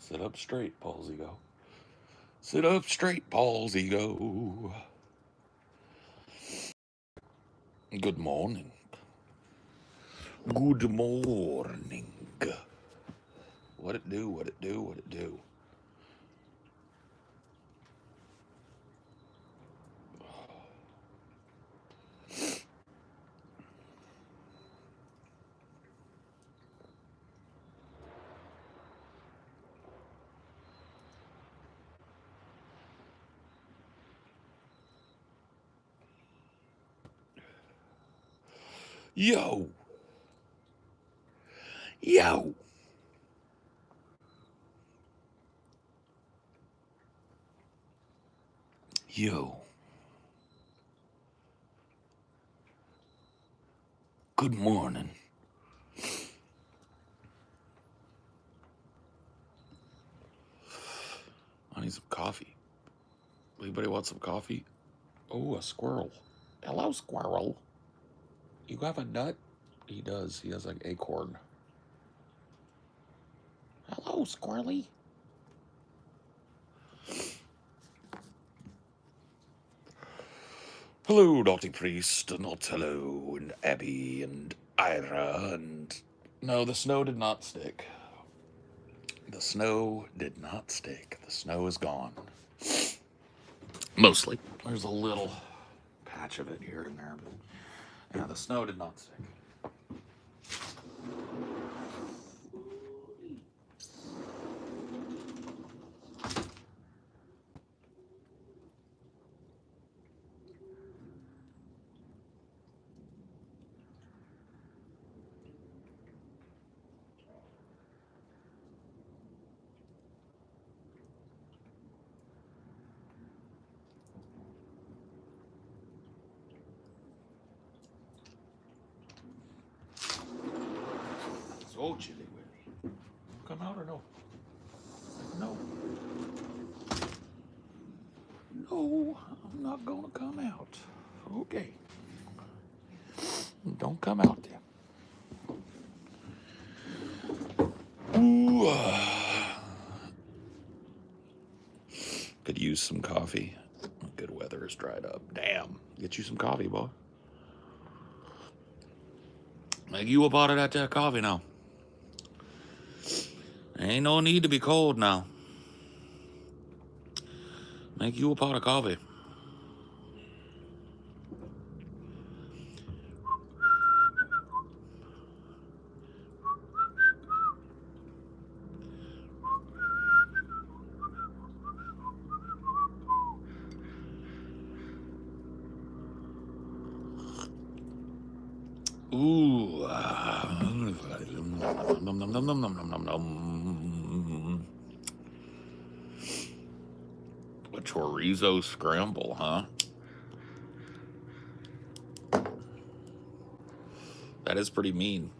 Sit up straight, Paul's ego. Sit up straight, Paul's ego. Good morning. Good morning. What it do, what it do, what it do. Yo. Yo. Yo. Good morning. I need some coffee. Anybody want some coffee? Oh, a squirrel. Hello, squirrel. You have a nut? He does. He has like acorn. Hello, squirrely. Hello, Naughty Priest, and Otello, and Abby, and Ira, and... No, the snow did not stick. The snow did not stick. The snow is gone. Mostly. There's a little patch of it here and there, but... Yeah, the snow did not stick. So chilly, Willie. Come out or no? No. No, I'm not gonna come out. Okay. Don't come out then. Ooh. Could use some coffee. Good weather has dried up. Damn. Get you some coffee, boy. Make you a pot of that coffee now. Ain't no need to be cold now. Make you a pot of coffee. Ooh. Nom, nom, nom, nom, nom, nom, nom, nom. A chorizo scramble, huh? That is pretty mean.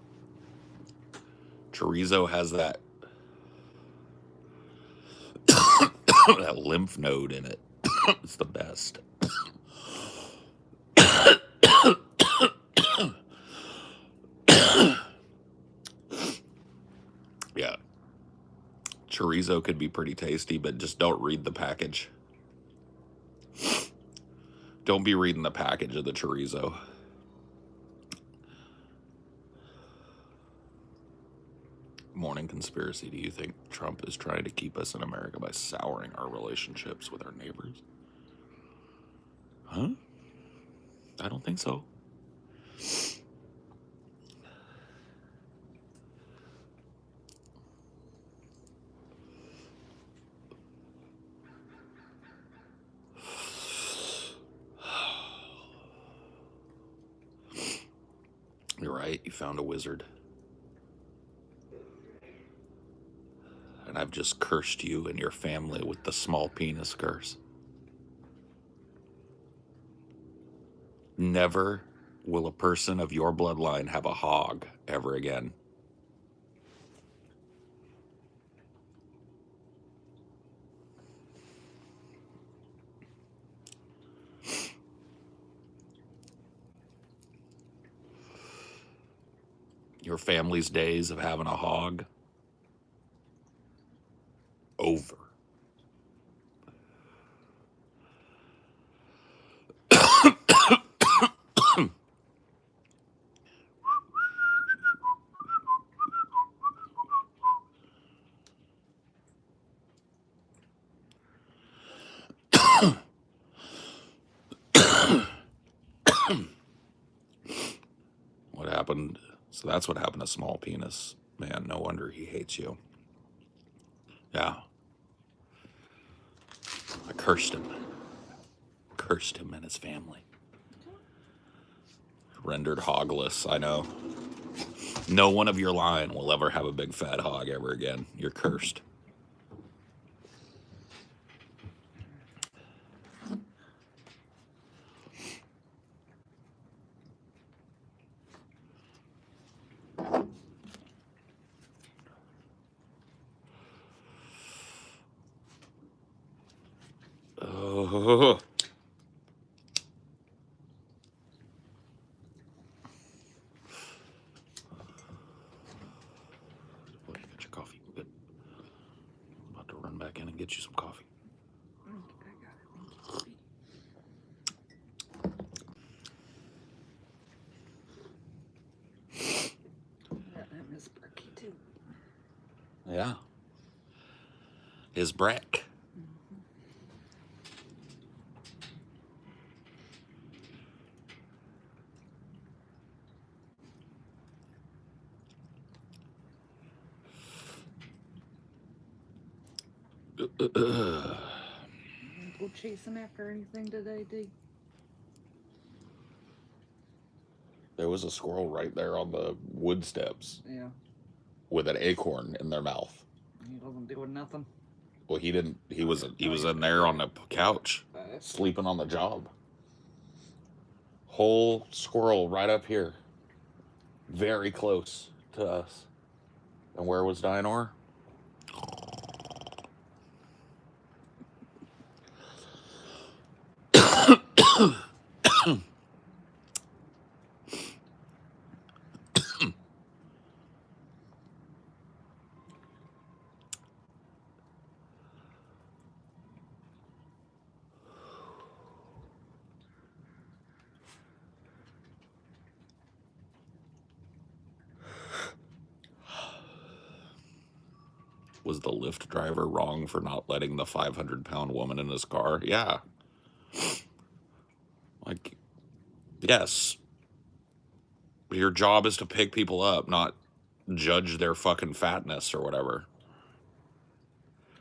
Chorizo has that that lymph node in it. It's the best. Yeah. Chorizo could be pretty tasty, but just don't read the package. Don't be reading the package of the chorizo. Morning conspiracy. Do you think Trump is trying to keep us in America by souring our relationships with our neighbors? Huh? I don't think so. You're right. You found a wizard. And I've just cursed you and your family with the small penis curse. Never will a person of your bloodline have a hog ever again. Your family's days of having a hog What happened? So that's what happened to Small Penis. Man, no wonder he hates you. Yeah. I cursed him. Cursed him and his family. Rendered hogless, I know. No one of your line will ever have a big fat hog ever again. You're cursed. Oh. Well, you got your coffee. Good. I'm about to run back in and get you some coffee. Miss Berkey too. Yeah. His Breck. Go chasing after anything today, D? There was a squirrel right there on the wood steps. Yeah. With an acorn in their mouth. He wasn't doing nothing. Well, he didn't. He was in there on the couch, sleeping on the job. Whole squirrel right up here, very close to us. And where was Dinor? Was the Lyft driver wrong for not letting the 500-pound woman in his car? Yeah. Like, yes. Your job is to pick people up, not judge their fucking fatness or whatever.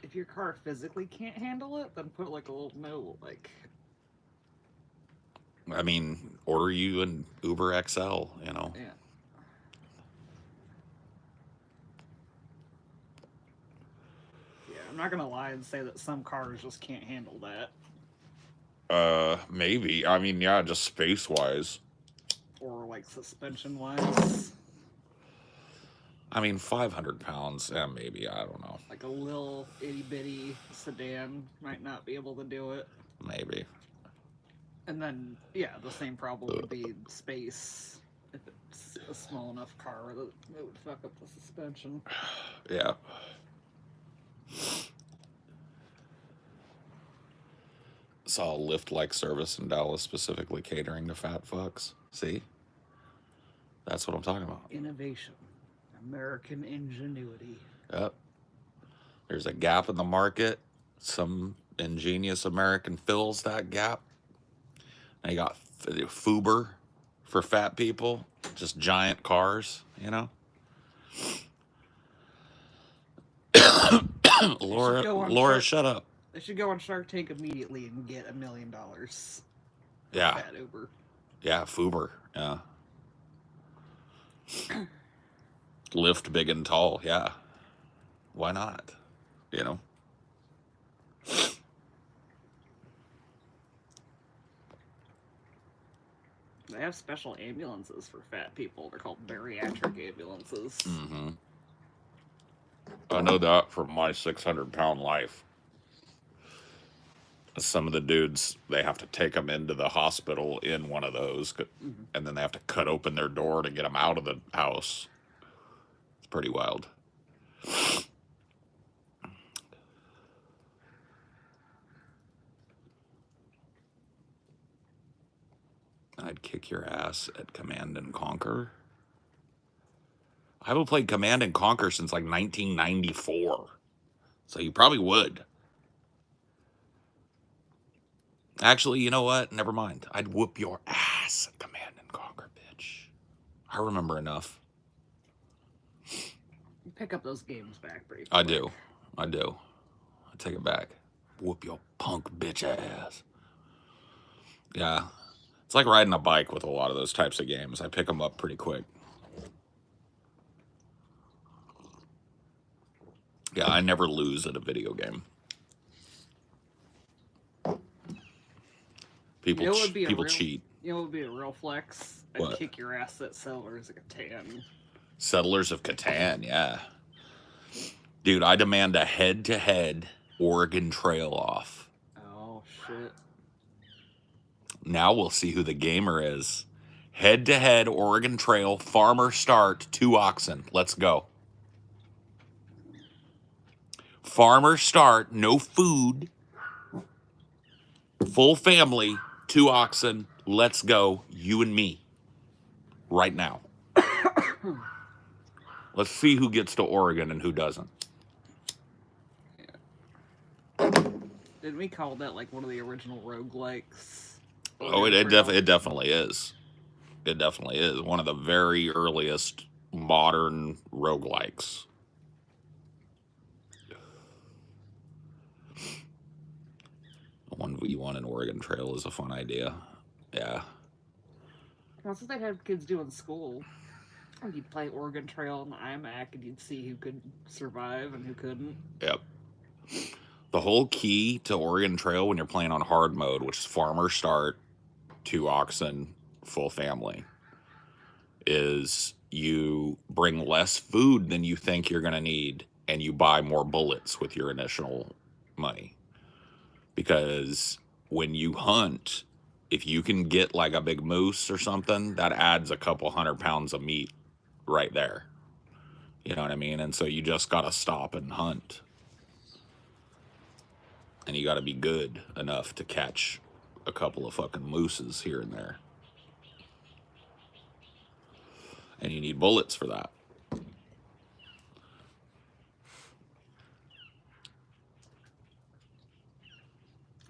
If your car physically can't handle it, then put like a little note, like. I mean, order you an Uber XL, you know. Yeah. Yeah, I'm not gonna lie and say that some cars just can't handle that. Maybe. I mean, yeah, just space-wise. Or like suspension-wise. I mean, 500 pounds, yeah, maybe. I don't know. Like a little itty-bitty sedan might not be able to do it. Maybe. And then, yeah, the same problem would be space. If it's a small enough car, that it would fuck up the suspension. Yeah. Saw a Lyft-like service in Dallas, specifically catering to fat fucks. See? That's what I'm talking about. Innovation. American ingenuity. Yep. There's a gap in the market. Some ingenious American fills that gap. Now you got Fuber for fat people. Just giant cars, you know? Laura, shut up. They should go on Shark Tank immediately and get $1 million. Yeah. Fat Uber. Yeah, Fuber. Yeah. Lift big and tall. Yeah. Why not? You know? They have special ambulances for fat people. They're called bariatric ambulances. Mm-hmm. I know that from my 600-pound life. Some of the dudes, they have to take them into the hospital in one of those, and then they have to cut open their door to get them out of the house. It's pretty wild. I'd kick your ass at Command and Conquer. I haven't played Command and Conquer since like 1994. So you probably would. Actually, you know what? Never mind. I'd whoop your ass at Command and Conquer, bitch. I remember enough. You pick up those games back pretty I quick. do. I take it back. Whoop your punk bitch ass. Yeah. It's like riding a bike with a lot of those types of games. I pick them up pretty quick. Yeah, I never lose at a video game. People, people cheat. You know what would be a real flex? I'd What? kick your ass at Settlers of Catan. Settlers of Catan, yeah. Dude, I demand a head-to-head Oregon Trail off. Oh, shit. Now we'll see who the gamer is. Head-to-head Oregon Trail, farmer start, 2 oxen. Let's go. Farmer start, no food. Full family, 2 oxen. Let's go, you and me. Right now. Let's see who gets to Oregon and who doesn't. Yeah. Didn't we call that like one of the original roguelikes? Oh, it definitely is. It definitely is. One of the very earliest modern roguelikes. The 1v1 in Oregon Trail is a fun idea. Yeah. That's what they'd have kids do in school. And you'd play Oregon Trail on the iMac and you'd see who could survive and who couldn't. Yep. The whole key to Oregon Trail when you're playing on hard mode, which is farmer start, 2 oxen, full family, is you bring less food than you think you're going to need and you buy more bullets with your initial money. Because when you hunt, if you can get like a big moose or something, that adds a couple 100 pounds of meat right there. You know what I mean? And so you just got to stop and hunt. And you got to be good enough to catch a couple of fucking mooses here and there. And you need bullets for that.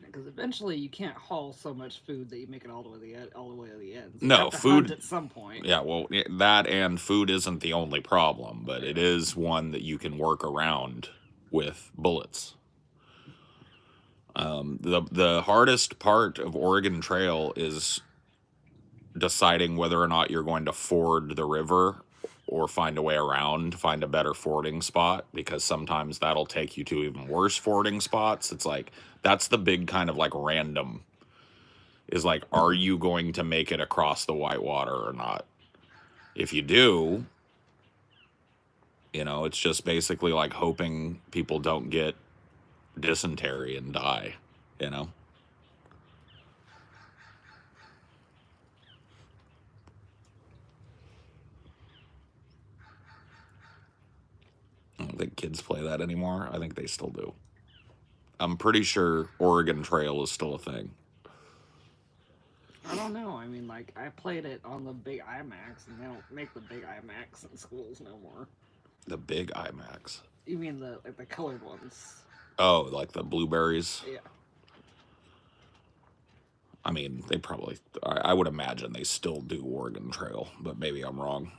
Because eventually you can't haul so much food that you make it all the way to the end. So No, you have to food hunt at some point. Yeah, well, that and food isn't the only problem, but it is one that you can work around with bullets. The hardest part of Oregon Trail is deciding whether or not you're going to ford the river or find a way around, find a better fording spot, because sometimes that'll take you to even worse fording spots. It's like, that's the big kind of like random, is like, are you going to make it across the whitewater or not? If you do, you know, it's just basically like hoping people don't get dysentery and die, you know? I don't think kids play that anymore. I think they still do. I'm pretty sure Oregon Trail is still a thing. I don't know. I mean, like, I played it on the big iMacs, and they don't make the big iMacs in schools no more. The big IMAX. You mean the colored ones? Oh, like the blueberries? Yeah. I mean, they probably, I would imagine they still do Oregon Trail, but maybe I'm wrong.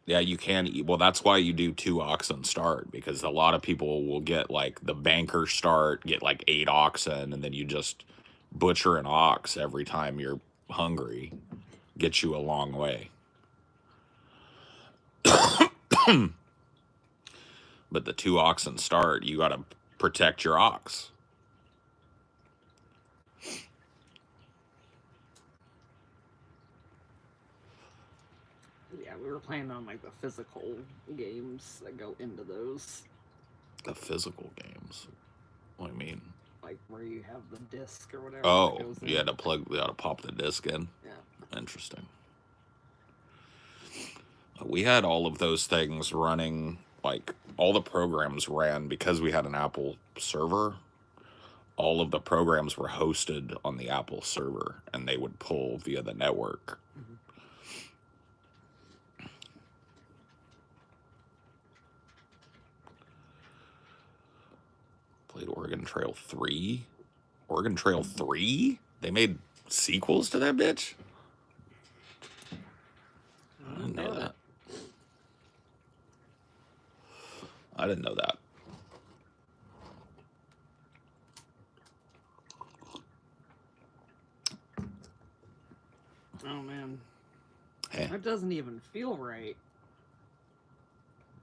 Yeah, you can eat. Well, that's why you do 2 oxen start, because a lot of people will get like the banker start, get like 8 oxen, and then you just butcher an ox every time you're hungry. Gets you a long way. But the 2 oxen start, you got to protect your ox. Yeah, we were playing on like the physical games that go into those. The physical games? What do you mean? Like where you have the disc or whatever. Oh, you had to pop the disc in? Yeah. Interesting. We had all of those things running, like all the programs ran because we had an Apple server. All of the programs were hosted on the Apple server and they would pull via the network. Mm-hmm. Played Oregon Trail 3. Oregon Trail 3? They made sequels to that bitch? I didn't know that. I didn't know that. Oh man. Hey. That doesn't even feel right.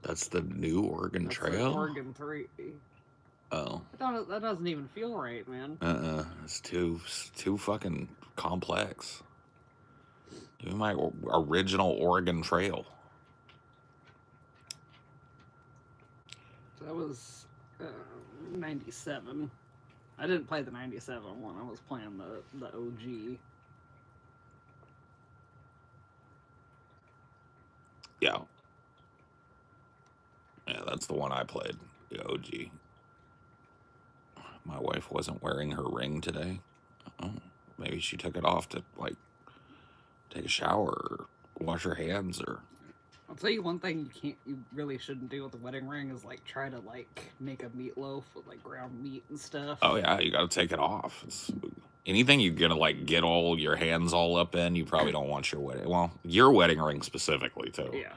That's the new Oregon That's Trail? like Oregon 3. Oh. That doesn't even feel right, man. It's too fucking complex. Give me my original Oregon Trail. So that was 97. I didn't play the 97 one. I was playing the OG. Yeah. Yeah, that's the one I played. The OG. My wife wasn't wearing her ring today. Oh, maybe she took it off to, like, take a shower or wash her hands or... I'll tell you one thing you really shouldn't do with a wedding ring is, like, try to, like, make a meatloaf with, like, ground meat and stuff. Oh, yeah, you gotta take it off. Anything you're gonna, like, get all your hands all up in, you probably don't want your wedding... Well, your wedding ring specifically, too. Yeah.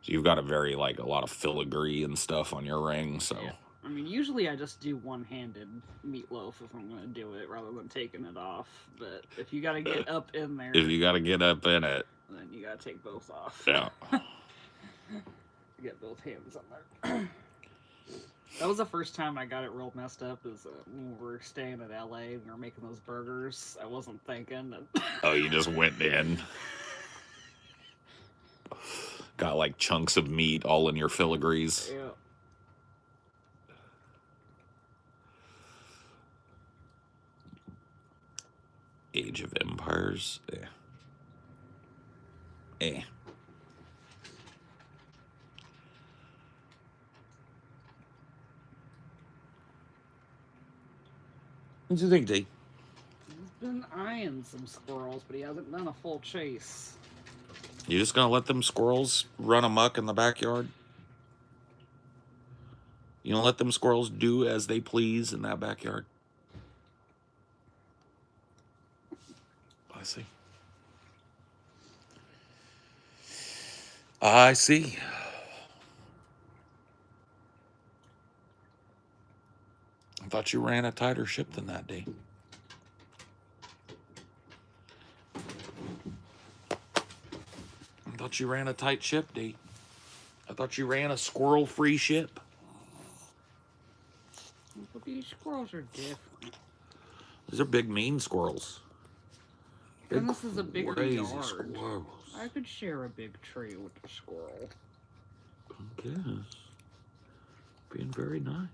So you've got a lot of filigree and stuff on your ring, so... Yeah. I mean, usually I just do one-handed meatloaf if I'm going to do it, rather than taking it off. But if you got to get up in there... If you got to get up in it... Then you got to take both off. Yeah. Get both hands on there. That was the first time I got it real messed up, is when we were staying at LA and we were making those burgers. I wasn't thinking. Oh, you just went in. Got, like, chunks of meat all in your filigrees. Yeah. Age of Empires. What do you think, D? He's been eyeing some squirrels, but he hasn't done a full chase. You just gonna let them squirrels run amok in the backyard? You gonna let them squirrels do as they please in that backyard? I see. I see. I thought you ran a tighter ship than that, D. I thought you ran a tight ship, D. I thought you ran a squirrel-free ship. But these squirrels are different. These are big, mean squirrels. And this is a bigger crazy yard. Squirrels. I could share a big tree with a squirrel. I guess. Being very nice.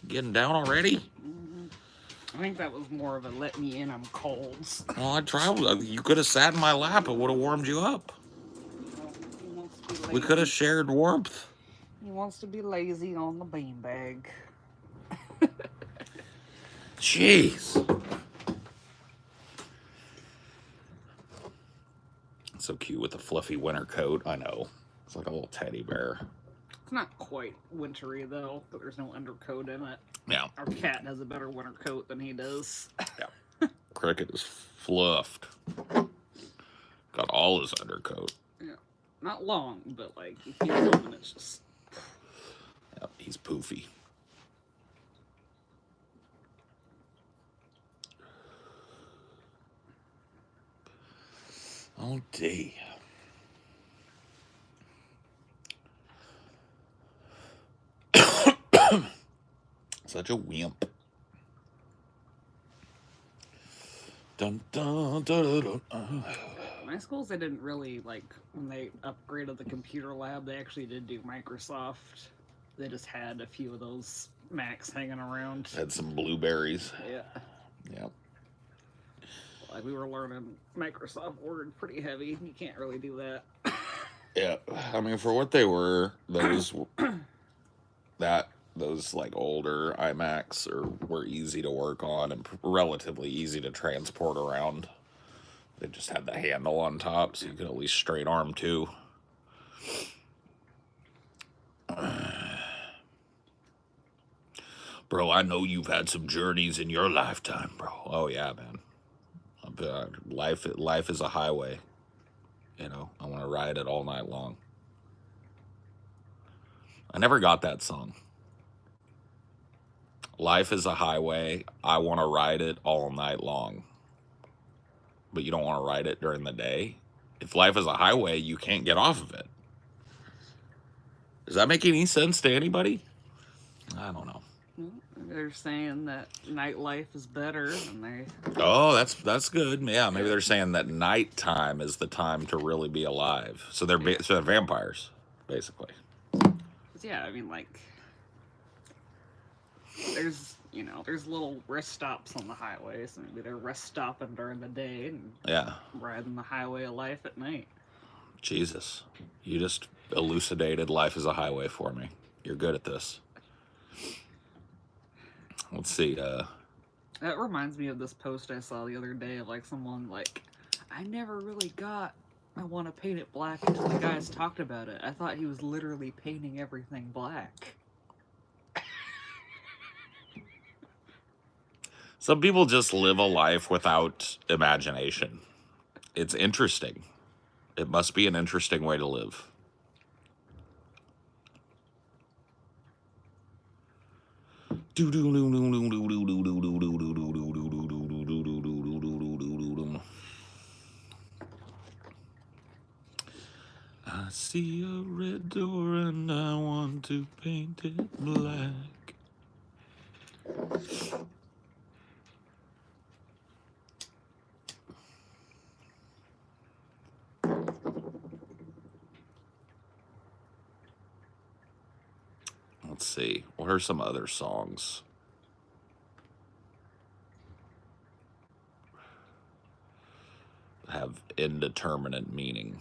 Getting down already? I think that was more of a let me in, I'm cold. Well, I tried. You could have sat in my lap. It would have warmed you up. We could have shared warmth. He wants to be lazy on the beanbag. Jeez. So cute with the fluffy winter coat. I know. It's like a little teddy bear. It's not quite wintry, though, but there's no undercoat in it. Yeah. Our cat has a better winter coat than he does. Yeah. Cricket is fluffed. Got all his undercoat. Yeah. Not long, but, like, you feel him and it's just... Yep, he's poofy. Oh, D. Such a wimp. Dun, dun, dun, dun, dun. My schools, they didn't really, like, when they upgraded the computer lab, they actually did do Microsoft. They just had a few of those Macs hanging around. Had some blueberries. Yeah. Yep. Like, we were learning Microsoft Word pretty heavy. You can't really do that. Yeah. I mean, for what they were, those like older iMacs were easy to work on and relatively easy to transport around. They just had the handle on top, so you could at least straight arm too. Bro, I know you've had some journeys in your lifetime, bro. Oh yeah, man. Life is a highway. You know, I want to ride it all night long. I never got that song. Life is a highway. I want to ride it all night long. But you don't want to ride it during the day. If life is a highway, you can't get off of it. Does that make any sense to anybody? I don't know. They're saying that nightlife is better, and they. Oh, that's good. Yeah, maybe they're saying that nighttime is the time to really be alive. So they're vampires, basically. Yeah, I mean, like, there's little rest stops on the highway, so maybe they're rest stopping during the day and riding the highway of life at night. Jesus, you just elucidated life as a highway for me. You're good at this. Let's see. That reminds me of this post I saw the other day of like someone like, I never really got I want to paint it black until the guys talked about it. I thought he was literally painting everything black. Some people just live a life without imagination. It's interesting. It must be an interesting way to live. I see a red door and I want to paint it black. Let's see. What are some other songs? Have indeterminate meaning.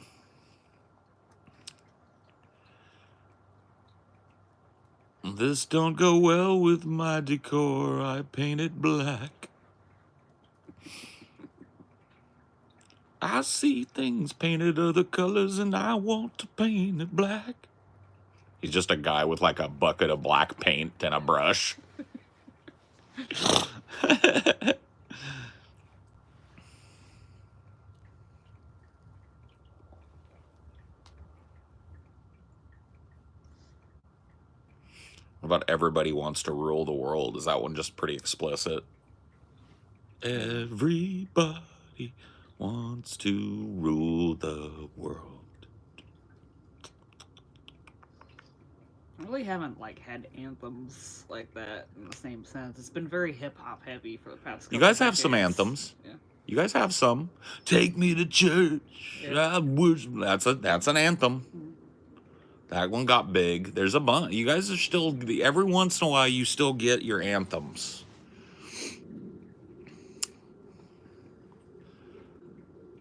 This don't go well with my decor. I paint it black. I see things painted other colors and I want to paint it black. He's just a guy with like a bucket of black paint and a brush. What about Everybody Wants to Rule the World? Is that one just pretty explicit? Everybody wants to rule the world. I really haven't like had anthems like that in the same sense. It's been very hip hop heavy for the past couple You guys have decades. some anthems. Yeah. You guys have some. Take me to church. Yeah. That's an anthem. That one got big. There's a bunch. You guys are still, every once in a while, you still get your anthems.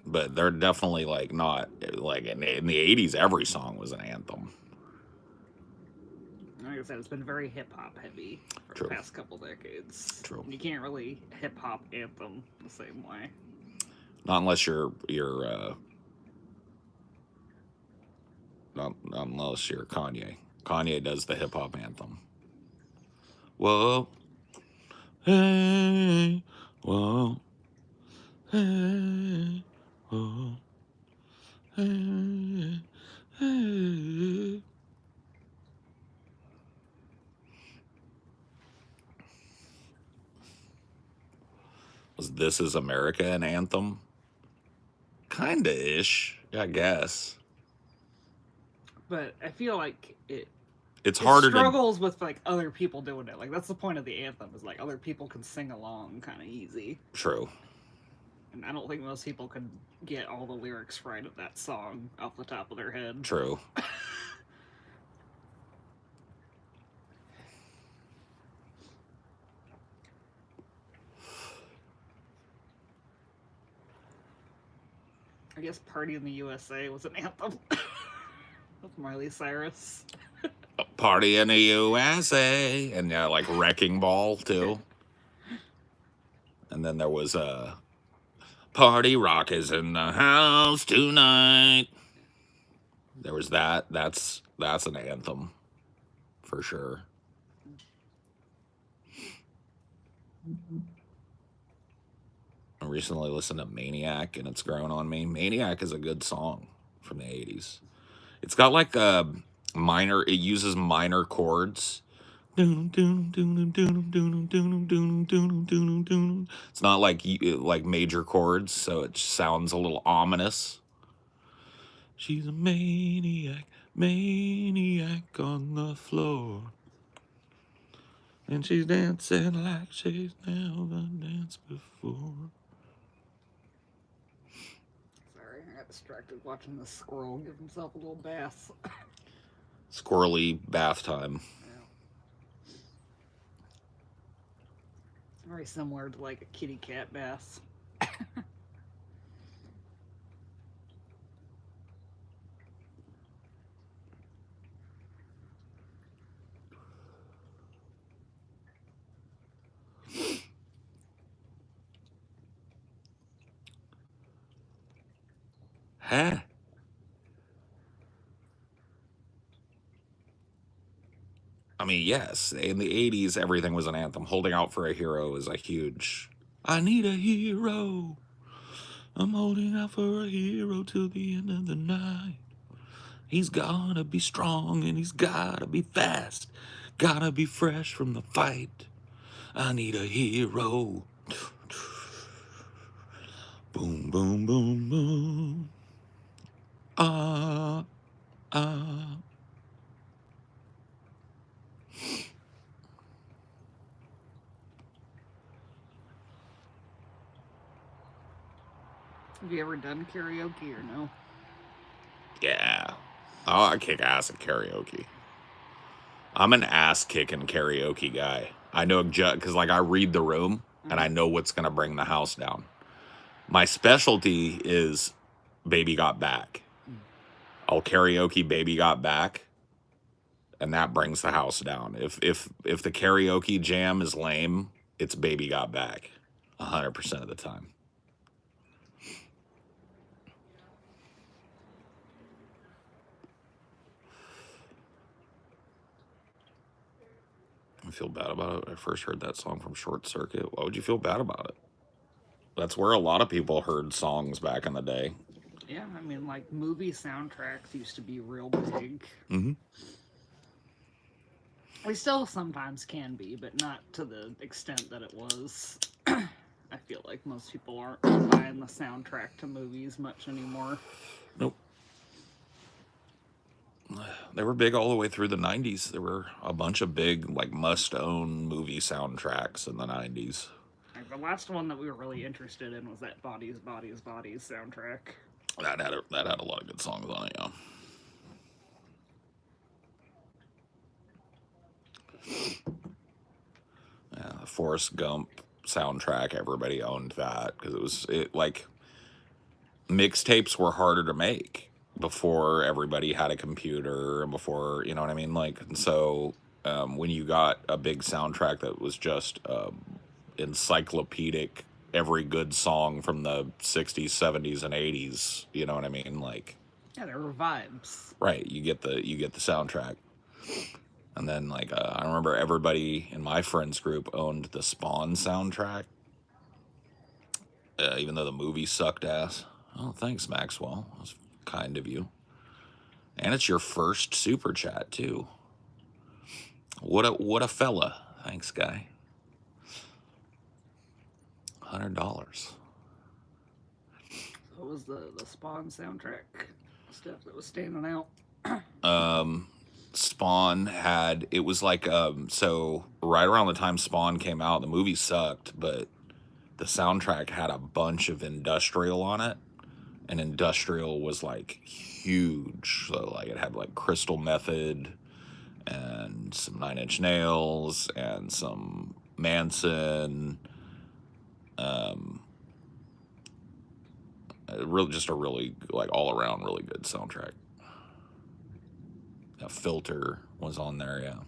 But they're definitely like not, like in the 80s, every song was an anthem. Like I said, it's been very hip hop heavy for the past couple decades. True. You can't really hip hop anthem the same way. Not unless you're Not unless you're Kanye. Kanye does the hip hop anthem. Whoa, hey, whoa, hey, whoa, hey, hey. Was This Is America an anthem? Kinda-ish, I guess. But I feel like it's harder struggles with like other people doing it. Like that's the point of the anthem, is like other people can sing along kind of easy. True. And I don't think most people can get all the lyrics right of that song off the top of their head. True. I guess Party in the USA was an anthem. With Miley Cyrus. Party in the USA. And yeah, like Wrecking Ball too. And then there was Party rock is in the house tonight. There was that. That's an anthem for sure. I recently listened to Maniac, and it's grown on me. Maniac is a good song from the 80s. It's got like a minor, it uses minor chords. It's not like major chords, so it sounds a little ominous. She's a maniac, maniac on the floor. And she's dancing like she's never danced before. Sorry, I got distracted watching this squirrel give himself a little bath. Squirrely bath time. Yeah. It's very similar to like a kitty cat bath. Huh? I mean, yes, in the 80s, everything was an anthem. Holding Out for a Hero is a huge. I need a hero. I'm holding out for a hero till the end of the night. He's gotta be strong and he's gotta be fast. Gotta be fresh from the fight. I need a hero. Boom, boom, boom, boom. Ah, ah. Have you ever done karaoke or no? Yeah. Oh, I kick ass at karaoke. I'm an ass kicking karaoke guy. I know because like I read the room and I know what's gonna bring the house down. My specialty is Baby Got Back. I'll karaoke Baby Got Back, and that brings the house down. If the karaoke jam is lame, it's Baby Got Back 100% of the time. I feel bad about it. I first heard that song from Short Circuit. Why would you feel bad about it? That's where a lot of people heard songs back in the day. Yeah, I mean, like movie soundtracks used to be real big. Mm-hmm. They still sometimes can be, but not to the extent that it was. I feel like most people aren't buying the soundtrack to movies much anymore. Nope. They were big all the way through the 90s. There were a bunch of big, like, must-own movie soundtracks in the 90s. Like, the last one that we were really interested in was that Bodies, Bodies, Bodies soundtrack. That had a lot of good songs on it, yeah. Yeah, the Forrest Gump soundtrack, everybody owned that because like mixtapes were harder to make before everybody had a computer and before, you know what I mean? Like, and so when you got a big soundtrack that was just encyclopedic, every good song from the 60s, 70s, and 80s, you know what I mean? Like, yeah, there were vibes. Right, you get the soundtrack. And then, like, I remember everybody in my friends group owned the Spawn soundtrack, even though the movie sucked ass. Oh, thanks, Maxwell. That was kind of you. And it's your first super chat too. What a fella. Thanks, guy. $100. What was the Spawn soundtrack stuff that was standing out? Spawn had, it was like, so right around the time Spawn came out, the movie sucked, but the soundtrack had a bunch of industrial on it, and industrial was like huge. So like it had like Crystal Method and some Nine Inch Nails and some Manson. Just a really, like, all around really good soundtrack. A Filter was on there, yeah.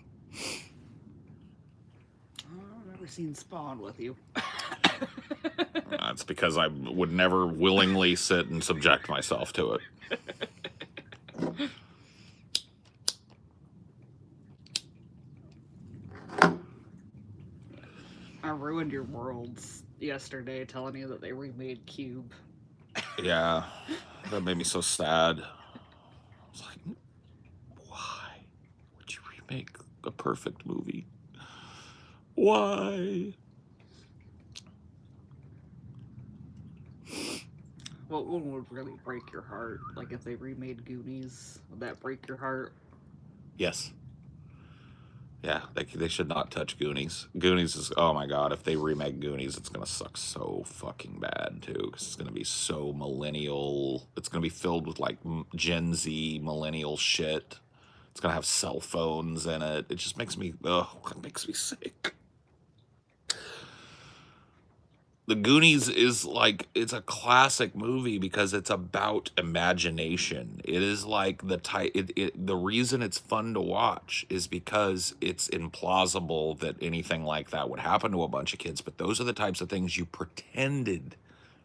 I've never seen Spawn with you. That's because I would never willingly sit and subject myself to it. I ruined your worlds yesterday telling you that they remade Cube. Yeah, that made me so sad. I was like, why would you remake a perfect movie? Why? What one would really break your heart? Like if they remade Goonies, would that break your heart? Yes. Yeah, they should not touch Goonies. Goonies is, oh my god, if they remake Goonies, it's gonna suck so fucking bad too, because it's gonna be so millennial. It's gonna be filled with like Gen Z millennial shit. It's gonna have cell phones in it. It just makes me, it makes me sick. The Goonies is like, it's a classic movie because it's about imagination. It is like the reason it's fun to watch is because it's implausible that anything like that would happen to a bunch of kids. But those are the types of things you pretended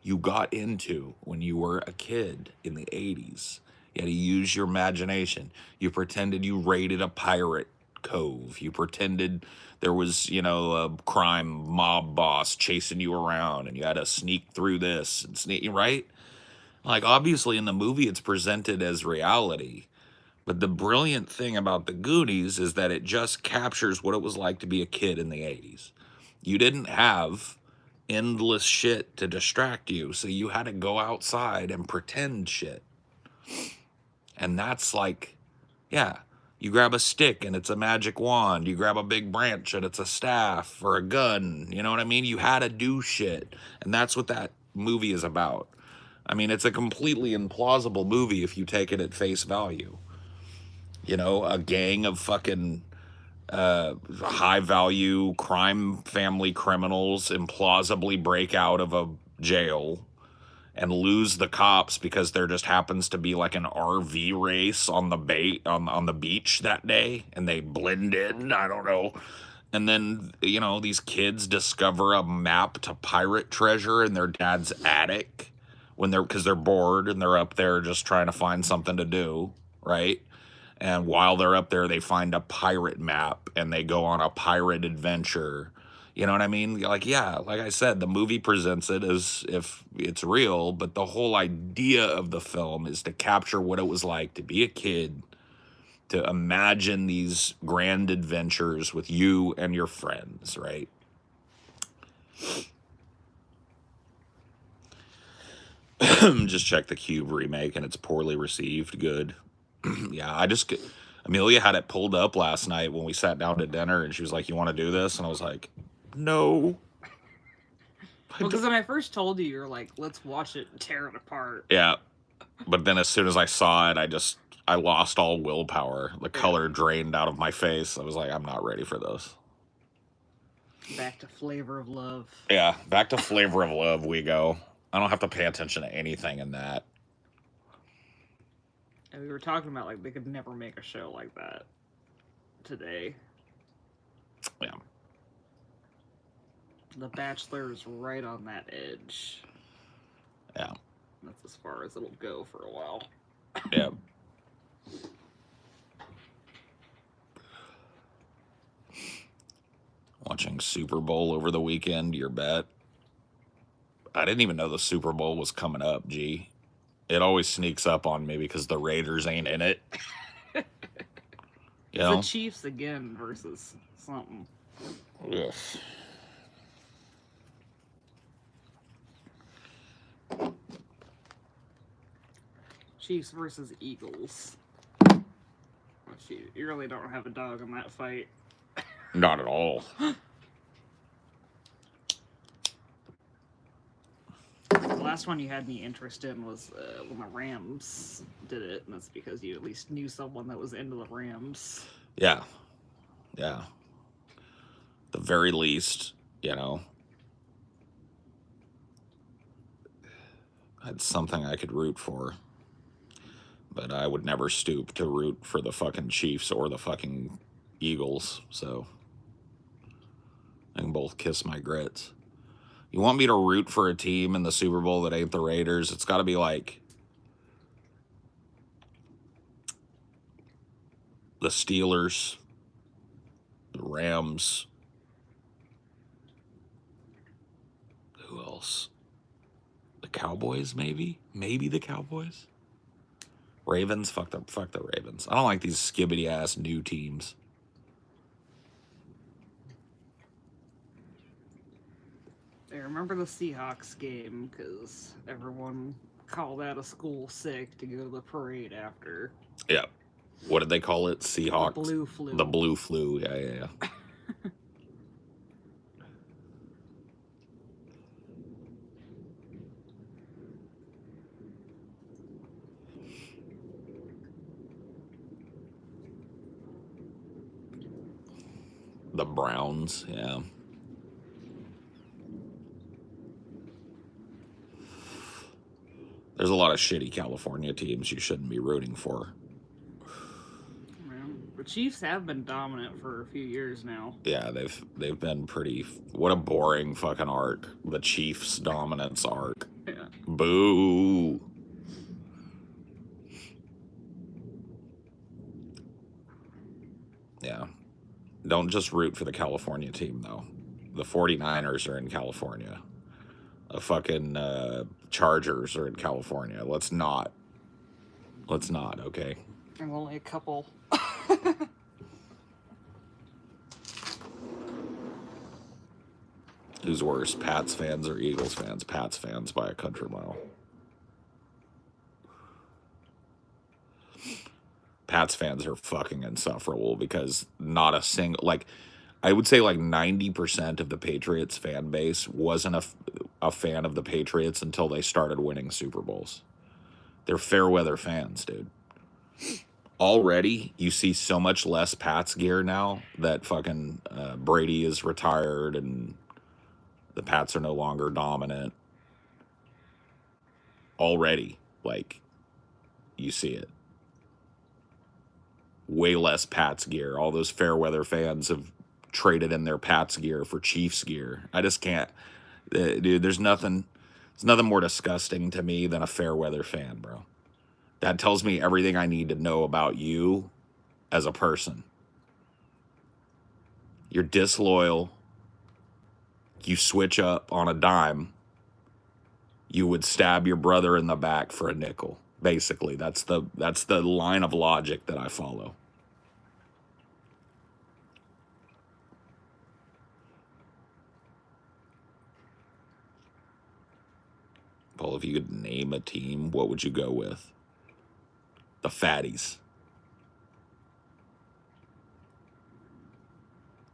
you got into when you were a kid in the 80s. You had to use your imagination. You pretended you raided a pirate cove. You pretended there was, a crime mob boss chasing you around and you had to sneak through this and sneak, right? Like, obviously, in the movie, it's presented as reality. But the brilliant thing about the Goonies is that it just captures what it was like to be a kid in the 80s. You didn't have endless shit to distract you, so you had to go outside and pretend shit. And that's like, yeah, you grab a stick and it's a magic wand. You grab a big branch and it's a staff or a gun. You know what I mean? You had to do shit. And that's what that movie is about. I mean, it's a completely implausible movie if you take it at face value. A gang of fucking high value crime family criminals implausibly break out of a jail and lose the cops because there just happens to be like an RV race on the beach that day and they blend in, I don't know. And then, these kids discover a map to pirate treasure in their dad's attic because they're bored and they're up there just trying to find something to do, right? And while they're up there, they find a pirate map and they go on a pirate adventure. You know what I mean? Like, yeah, like I said, the movie presents it as if it's real, but the whole idea of the film is to capture what it was like to be a kid, to imagine these grand adventures with you and your friends, right? Just check the Cube remake and it's poorly received. Good. Yeah, Amelia had it pulled up last night when we sat down to dinner and she was like, "You want to do this?" And I was like, "No." Well, because when I first told you, you're like, "Let's watch it and tear it apart." Yeah. But then as soon as I saw it, I lost all willpower. The color drained out of my face. I was like, I'm not ready for this. Back to Flavor of Love. Yeah, back to Flavor of Love we go. I don't have to pay attention to anything in that. And we were talking about, like, they could never make a show like that today. Yeah. The Bachelor is right on that edge. Yeah. That's as far as it'll go for a while. Yeah. Watching Super Bowl over the weekend, your bet. I didn't even know the Super Bowl was coming up, G. It always sneaks up on me because the Raiders ain't in it. It's the Chiefs again versus something. Yes. Chiefs versus Eagles. You really don't have a dog in that fight. Not at all. The last one you had any interest in was when the Rams did it, and that's because you at least knew someone that was into the Rams. Yeah. Yeah. The very least, I had something I could root for. But I would never stoop to root for the fucking Chiefs or the fucking Eagles, so I can both kiss my grits. You want me to root for a team in the Super Bowl that ain't the Raiders? It's got to be like the Steelers, the Rams. Who else? The Cowboys, maybe? Maybe the Cowboys? Ravens? Fuck the Ravens. I don't like these skibbity-ass new teams. I remember the Seahawks game because everyone called out of school sick to go to the parade after. Yeah. What did they call it? Seahawks? The blue flu. The blue flu. Yeah. The Browns. Yeah. There's a lot of shitty California teams you shouldn't be rooting for. The Chiefs have been dominant for a few years now. Yeah, they've been pretty. What a boring fucking arc. The Chiefs' dominance arc. Yeah. Boo. Yeah. Don't just root for the California team, though. The 49ers are in California. The fucking Chargers are in California. Let's not, okay? There's only a couple. Who's worse, Pats fans or Eagles fans? Pats fans by a country mile. Pats fans are fucking insufferable because not a single, like, I would say like 90% of the Patriots fan base wasn't a fan of the Patriots until they started winning Super Bowls. They're fair weather fans, dude. Already, you see so much less Pats gear now that fucking Brady is retired and the Pats are no longer dominant. Already, like, you see it. Way less Pats gear. All those fair weather fans have traded in their Pats gear for Chiefs gear. I just can't. Dude, there's nothing more disgusting to me than a fair weather fan, bro. That tells me everything I need to know about you as a person. You're disloyal. You switch up on a dime. You would stab your brother in the back for a nickel. Basically, that's the line of logic that I follow. Paul, if you could name a team, what would you go with? The Fatties.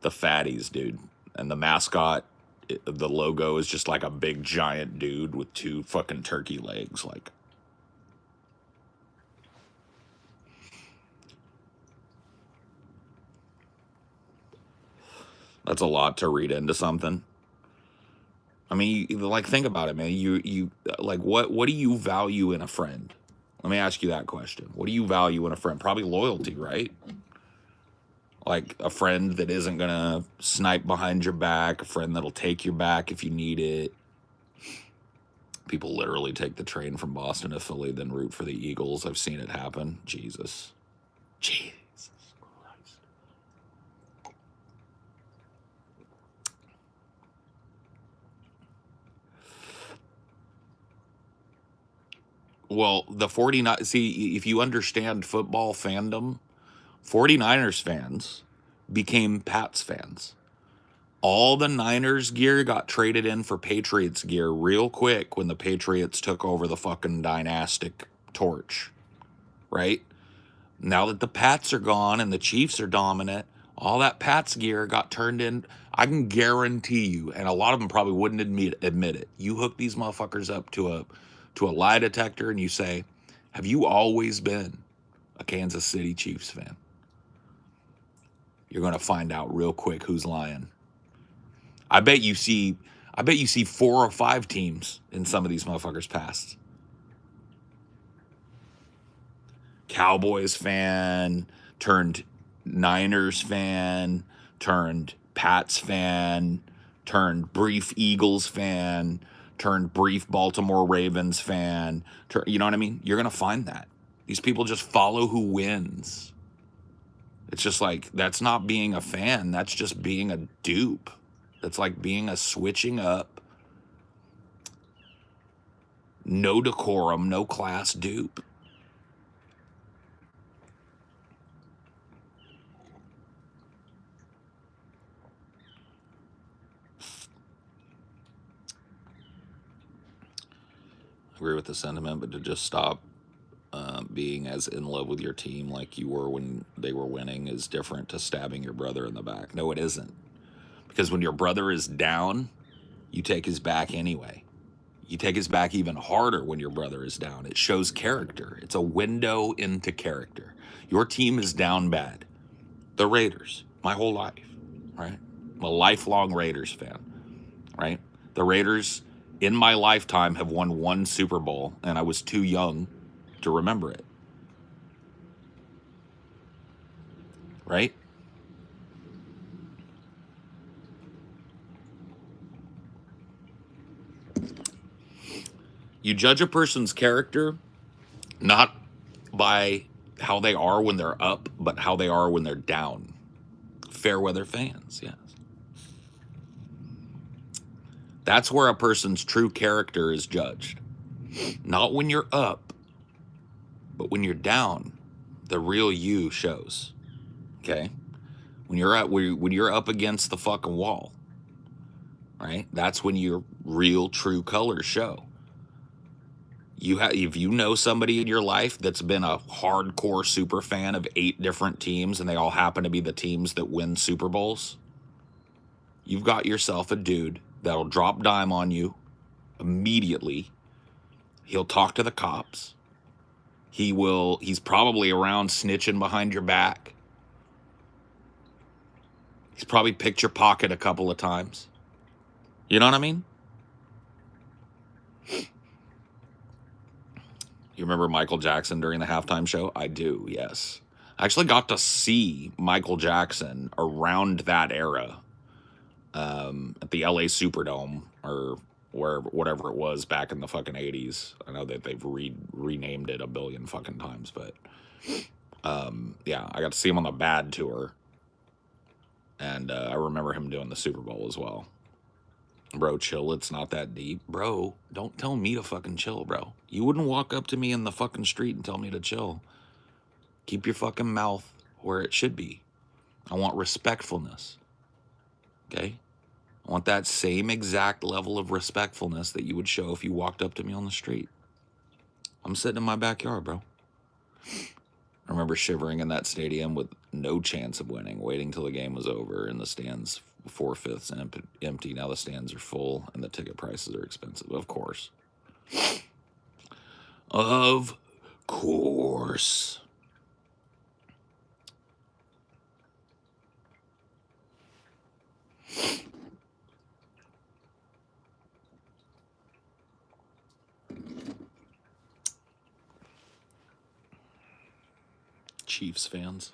The Fatties, dude. And the mascot, the logo is just like a big giant dude with two fucking turkey legs. Like, that's a lot to read into something. I mean, like, think about it, man. You like, what do you value in a friend? Let me ask you that question. What do you value in a friend? Probably loyalty, right? Like a friend that isn't gonna snipe behind your back, a friend that'll take your back if you need it. People literally take the train from Boston to Philly, then root for the Eagles. I've seen it happen. Jesus Christ. Well, the 49, see, if you understand football fandom, 49ers fans became Pats fans. All the Niners gear got traded in for Patriots gear real quick when the Patriots took over the fucking dynastic torch, right? Now that the Pats are gone and the Chiefs are dominant, all that Pats gear got turned in. I can guarantee you, and a lot of them probably wouldn't admit it. You hook these motherfuckers up to a lie detector and you say, have you always been a Kansas City Chiefs fan? You're going to find out real quick who's lying. I bet you see 4 or 5 teams in some of these motherfuckers' past. Cowboys fan turned Niners fan turned Pats fan turned brief Eagles fan, turned brief Baltimore Ravens fan. You know what I mean? You're going to find that. These people just follow who wins. It's just like, that's not being a fan. That's just being a dupe. That's like being a switching up, no decorum, no class dupe. I agree with the sentiment, but to just stop being as in love with your team like you were when they were winning is different to stabbing your brother in the back. No, it isn't. Because when your brother is down, you take his back anyway. You take his back even harder when your brother is down. It shows character. It's a window into character. Your team is down bad. The Raiders, my whole life, right? I'm a lifelong Raiders fan, right? The Raiders, in my lifetime, have won one Super Bowl, and I was too young to remember it, right? You judge a person's character not by how they are when they're up, but how they are when they're down. Fair weather fans, yes. That's where a person's true character is judged. Not when you're up, but when you're down, the real you shows. Okay? When you're up against the fucking wall, right? That's when your real true colors show. If you know somebody in your life that's been a hardcore super fan of 8 different teams and they all happen to be the teams that win Super Bowls, you've got yourself a dude that'll drop dime on you immediately. He'll talk to the cops. He's probably around snitching behind your back. He's probably picked your pocket a couple of times. You know what I mean? You remember Michael Jackson during the halftime show? I do, yes. I actually got to see Michael Jackson around that era at the LA Superdome or whatever it was back in the fucking 80s. I know that they've renamed it a billion fucking times, but yeah, I got to see him on the Bad tour. And I remember him doing the Super Bowl as well. Bro, chill. It's not that deep. Bro, don't tell me to fucking chill, bro. You wouldn't walk up to me in the fucking street and tell me to chill. Keep your fucking mouth where it should be. I want respectfulness. Okay? I want that same exact level of respectfulness that you would show if you walked up to me on the street. I'm sitting in my backyard, bro. I remember shivering in that stadium with no chance of winning, waiting till the game was over and the stands 4/5 empty. Now the stands are full and the ticket prices are expensive. Of course. Of course. Chiefs fans.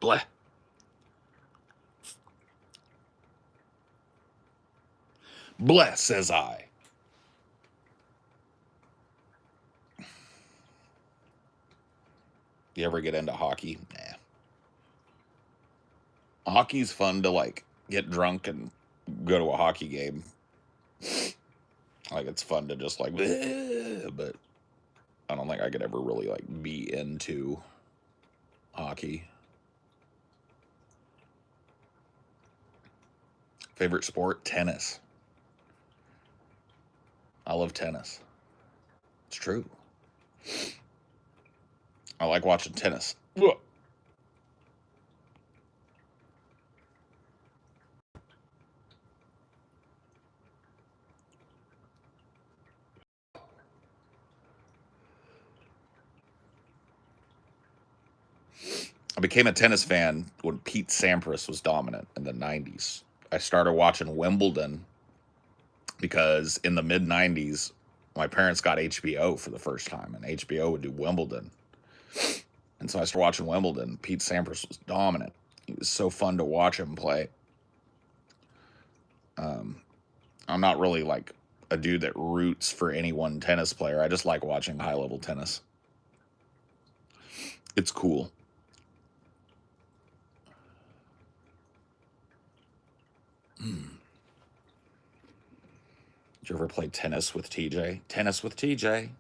Bleh. Bleh, says I. You ever get into hockey? Nah. Hockey's fun to, like, get drunk and go to a hockey game. Like, it's fun to just, like, bleh, but I don't think I could ever really, like, be into hockey. Favorite sport? Tennis. I love tennis. It's true. I like watching tennis. Ugh. I became a tennis fan when Pete Sampras was dominant in the 90s. I started watching Wimbledon because in the mid 90s, my parents got HBO for the first time, and HBO would do Wimbledon. And so I started watching Wimbledon. Pete Sampras was dominant. It was so fun to watch him play. I'm not really like a dude that roots for any one tennis player. I just like watching high-level tennis. It's cool. Did you ever play tennis with TJ? Tennis with TJ.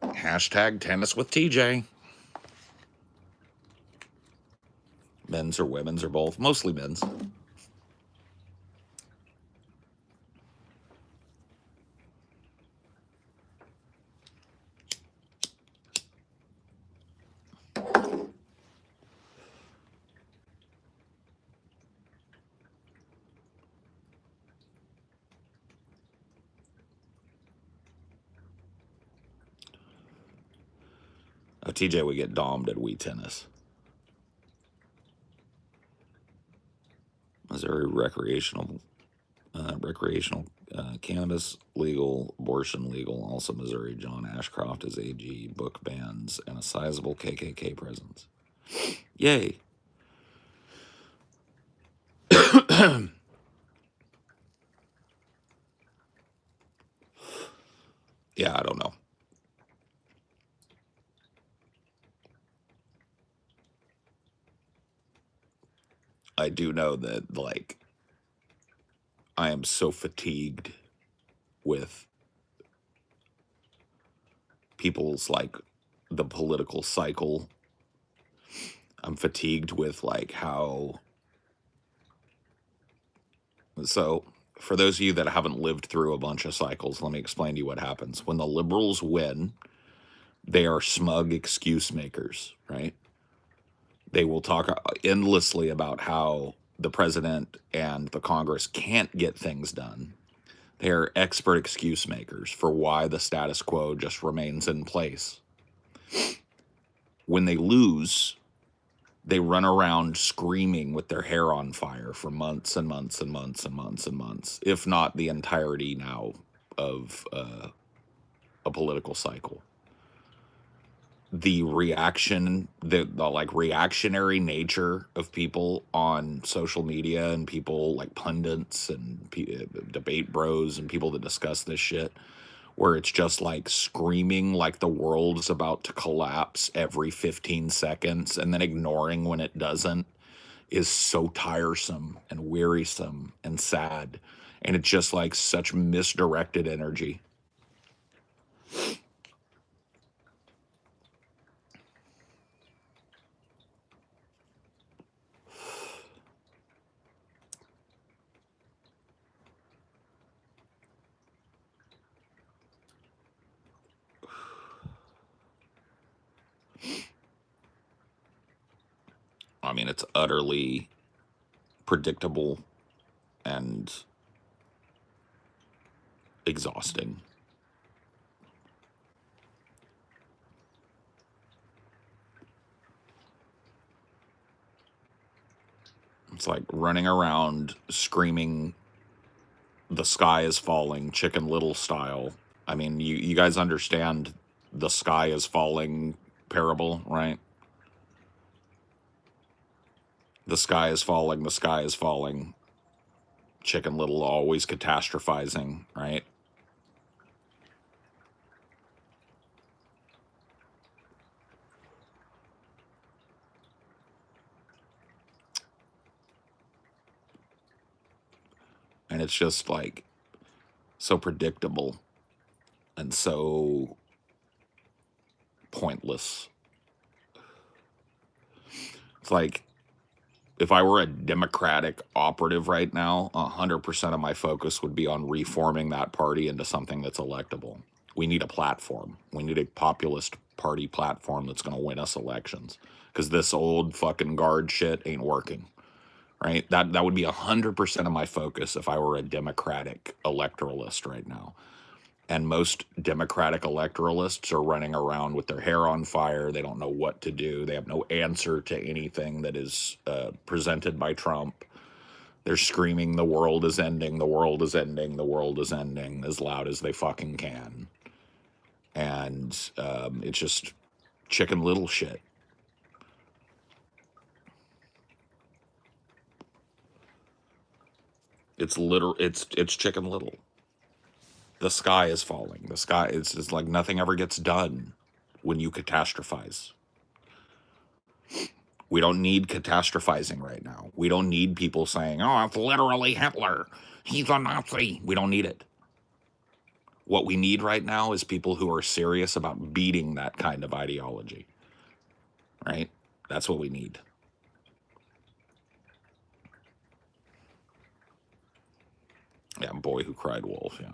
Hashtag tennis with TJ. Men's or women's or both. Mostly men's. Oh, TJ would get domed at Wii Tennis. Missouri recreational cannabis legal, abortion legal. Also Missouri, John Ashcroft is AG, book bans, and a sizable KKK presence. Yay. Yeah, I don't know. I do know that, like, I am so fatigued with people's, like, the political cycle. I'm fatigued with, like, how... So, for those of you that haven't lived through a bunch of cycles, let me explain to you what happens. When the liberals win, they are smug excuse makers, right? They will talk endlessly about how the president and the Congress can't get things done. They are expert excuse makers for why the status quo just remains in place. When they lose, they run around screaming with their hair on fire for months and months and months and months and months, if not the entirety now of a political cycle. The reaction, the like reactionary nature of people on social media and people like pundits and debate bros and people that discuss this shit, where it's just like screaming like the world is about to collapse every 15 seconds and then ignoring when it doesn't, is so tiresome and wearisome and sad. And it's just like such misdirected energy. I mean, it's utterly predictable and exhausting. It's like running around screaming, the sky is falling, Chicken Little style. I mean, you guys understand the sky is falling parable, right? The sky is falling, the sky is falling. Chicken Little always catastrophizing, right? And it's just like so predictable and so pointless. It's like if I were a Democratic operative right now, 100% of my focus would be on reforming that party into something that's electable. We need a platform. We need a populist party platform that's going to win us elections. Because this old fucking guard shit ain't working, right? That would be 100% of my focus if I were a Democratic electoralist right now. And most Democratic electoralists are running around with their hair on fire. They don't know what to do. They have no answer to anything that is presented by Trump. They're screaming, the world is ending, the world is ending, the world is ending, as loud as they fucking can. And it's just Chicken Little shit. It's Chicken Little. The sky is falling. The sky is just like nothing ever gets done when you catastrophize. We don't need catastrophizing right now. We don't need people saying, "Oh, it's literally Hitler. He's a Nazi." We don't need it. What we need right now is people who are serious about beating that kind of ideology. Right? That's what we need. Yeah, Boy Who Cried Wolf, yeah.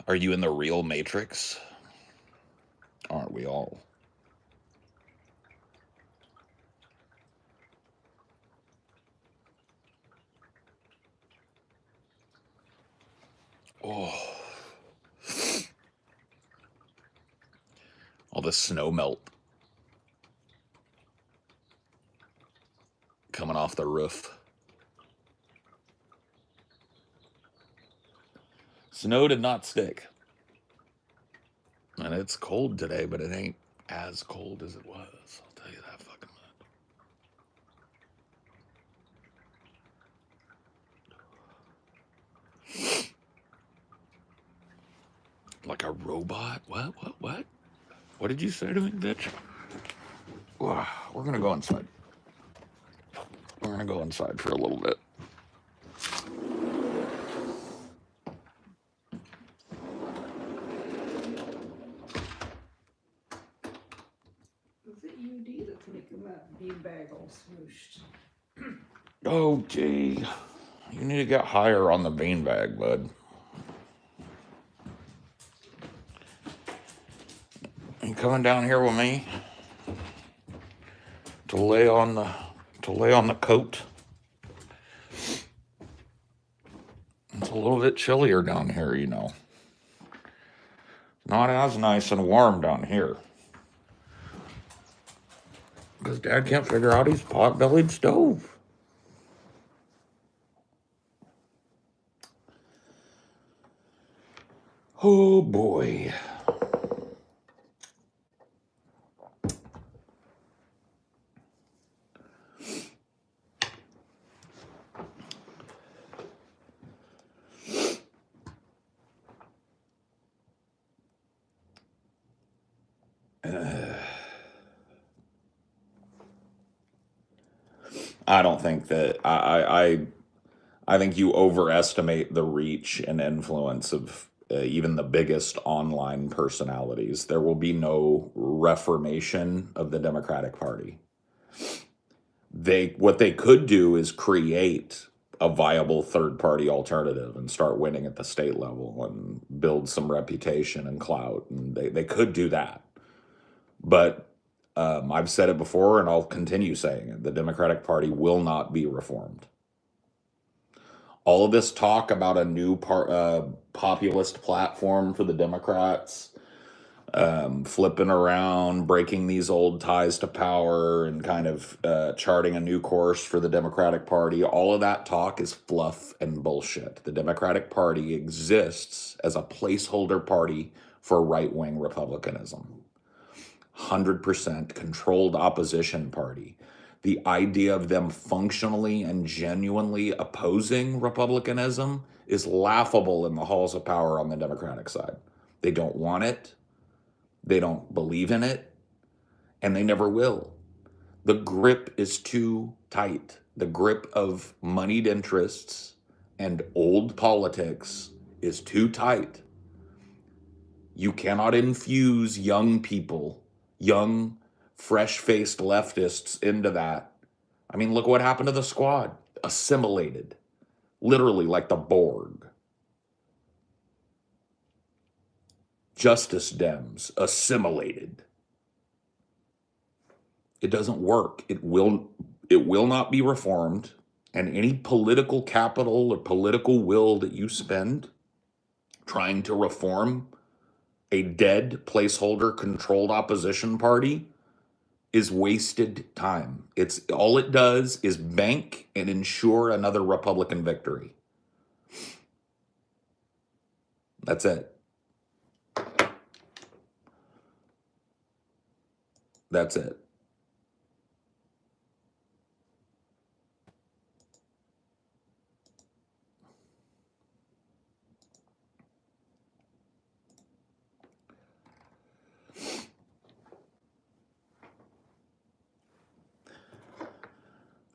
Are you in the real Matrix? Aren't we all? Oh, all the snow melt coming off the roof. Snow did not stick. And it's cold today, but it ain't as cold as it was. I'll tell you that fucking much. Like a robot? What? What did you say to me, bitch? We're gonna go inside. We're gonna go inside for a little bit. Is it UD that's making that beanbag all smooshed? Oh, gee. You need to get higher on the beanbag, bud. You coming down here with me to lay on the coat? It's a little bit chillier down here, you know. Not as nice and warm down here. Because Dad can't figure out his pot-bellied stove. Oh, boy. I don't think that I think you overestimate the reach and influence of even the biggest online personalities. There will be no reformation of the Democratic Party. What they could do is create a viable third party alternative and start winning at the state level and build some reputation and clout. And they could do that. But I've said it before and I'll continue saying it. The Democratic Party will not be reformed. All of this talk about a new populist platform for the Democrats, flipping around, breaking these old ties to power, and kind of charting a new course for the Democratic Party, all of that talk is fluff and bullshit. The Democratic Party exists as a placeholder party for right-wing republicanism. 100% controlled opposition party. The idea of them functionally and genuinely opposing republicanism is laughable in the halls of power on the Democratic side. They don't want it. They don't believe in it. And they never will. The grip is too tight. The grip of moneyed interests and old politics is too tight. You cannot infuse young people, young, fresh-faced leftists into that. I mean, look what happened to the squad. Assimilated. Literally like the Borg. Justice Dems. Assimilated. It doesn't work. It will not be reformed. And any political capital or political will that you spend trying to reform a dead placeholder controlled opposition party is wasted time. All it does is bank and ensure another Republican victory. That's it. That's it.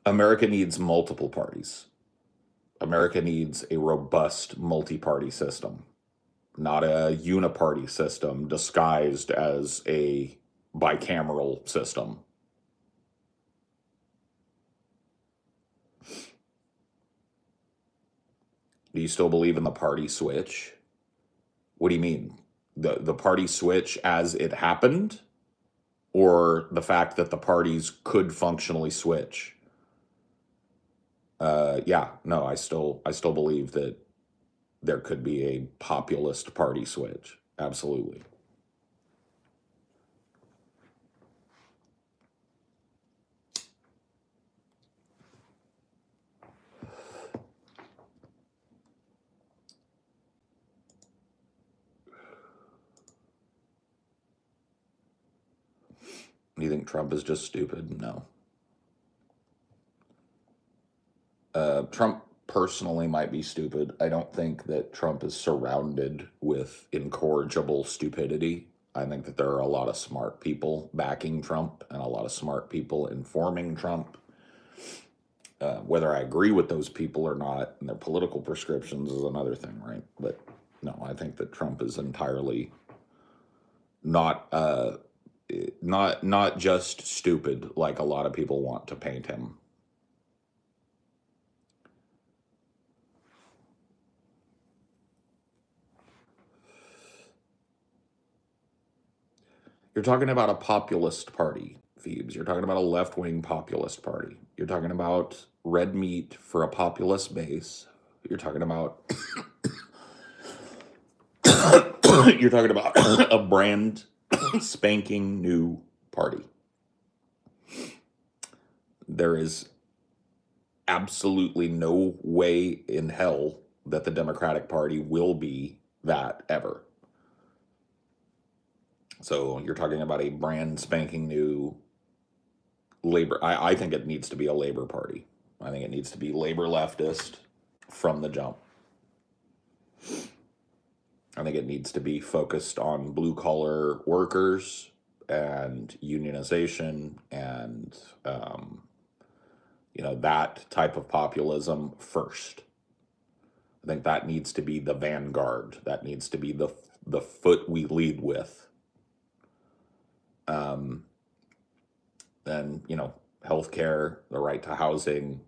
America needs multiple parties. America needs a robust multi-party system, not a uniparty system disguised as a bicameral system. Do you still believe in the party switch? What do you mean? The party switch as it happened, or the fact that the parties could functionally switch? Yeah, no, I still believe that there could be a populist party switch. Absolutely. Do you think Trump is just stupid? No. Trump personally might be stupid. I don't think that Trump is surrounded with incorrigible stupidity. I think that there are a lot of smart people backing Trump and a lot of smart people informing Trump. Whether I agree with those people or not and their political prescriptions is another thing, right? But no, I think that Trump is entirely not not just stupid like a lot of people want to paint him. You're talking about a populist party, Phoebes. You're talking about a left-wing populist party. You're talking about red meat for a populist base. You're talking about you're talking about a brand spanking new party. There is absolutely no way in hell that the Democratic Party will be that ever. So you're talking about a brand spanking new labor. I think it needs to be a labor party. I think it needs to be labor leftist from the jump. I think it needs to be focused on blue collar workers and unionization and that type of populism first. I think that needs to be the vanguard. That needs to be the foot we lead with. Then healthcare, the right to housing,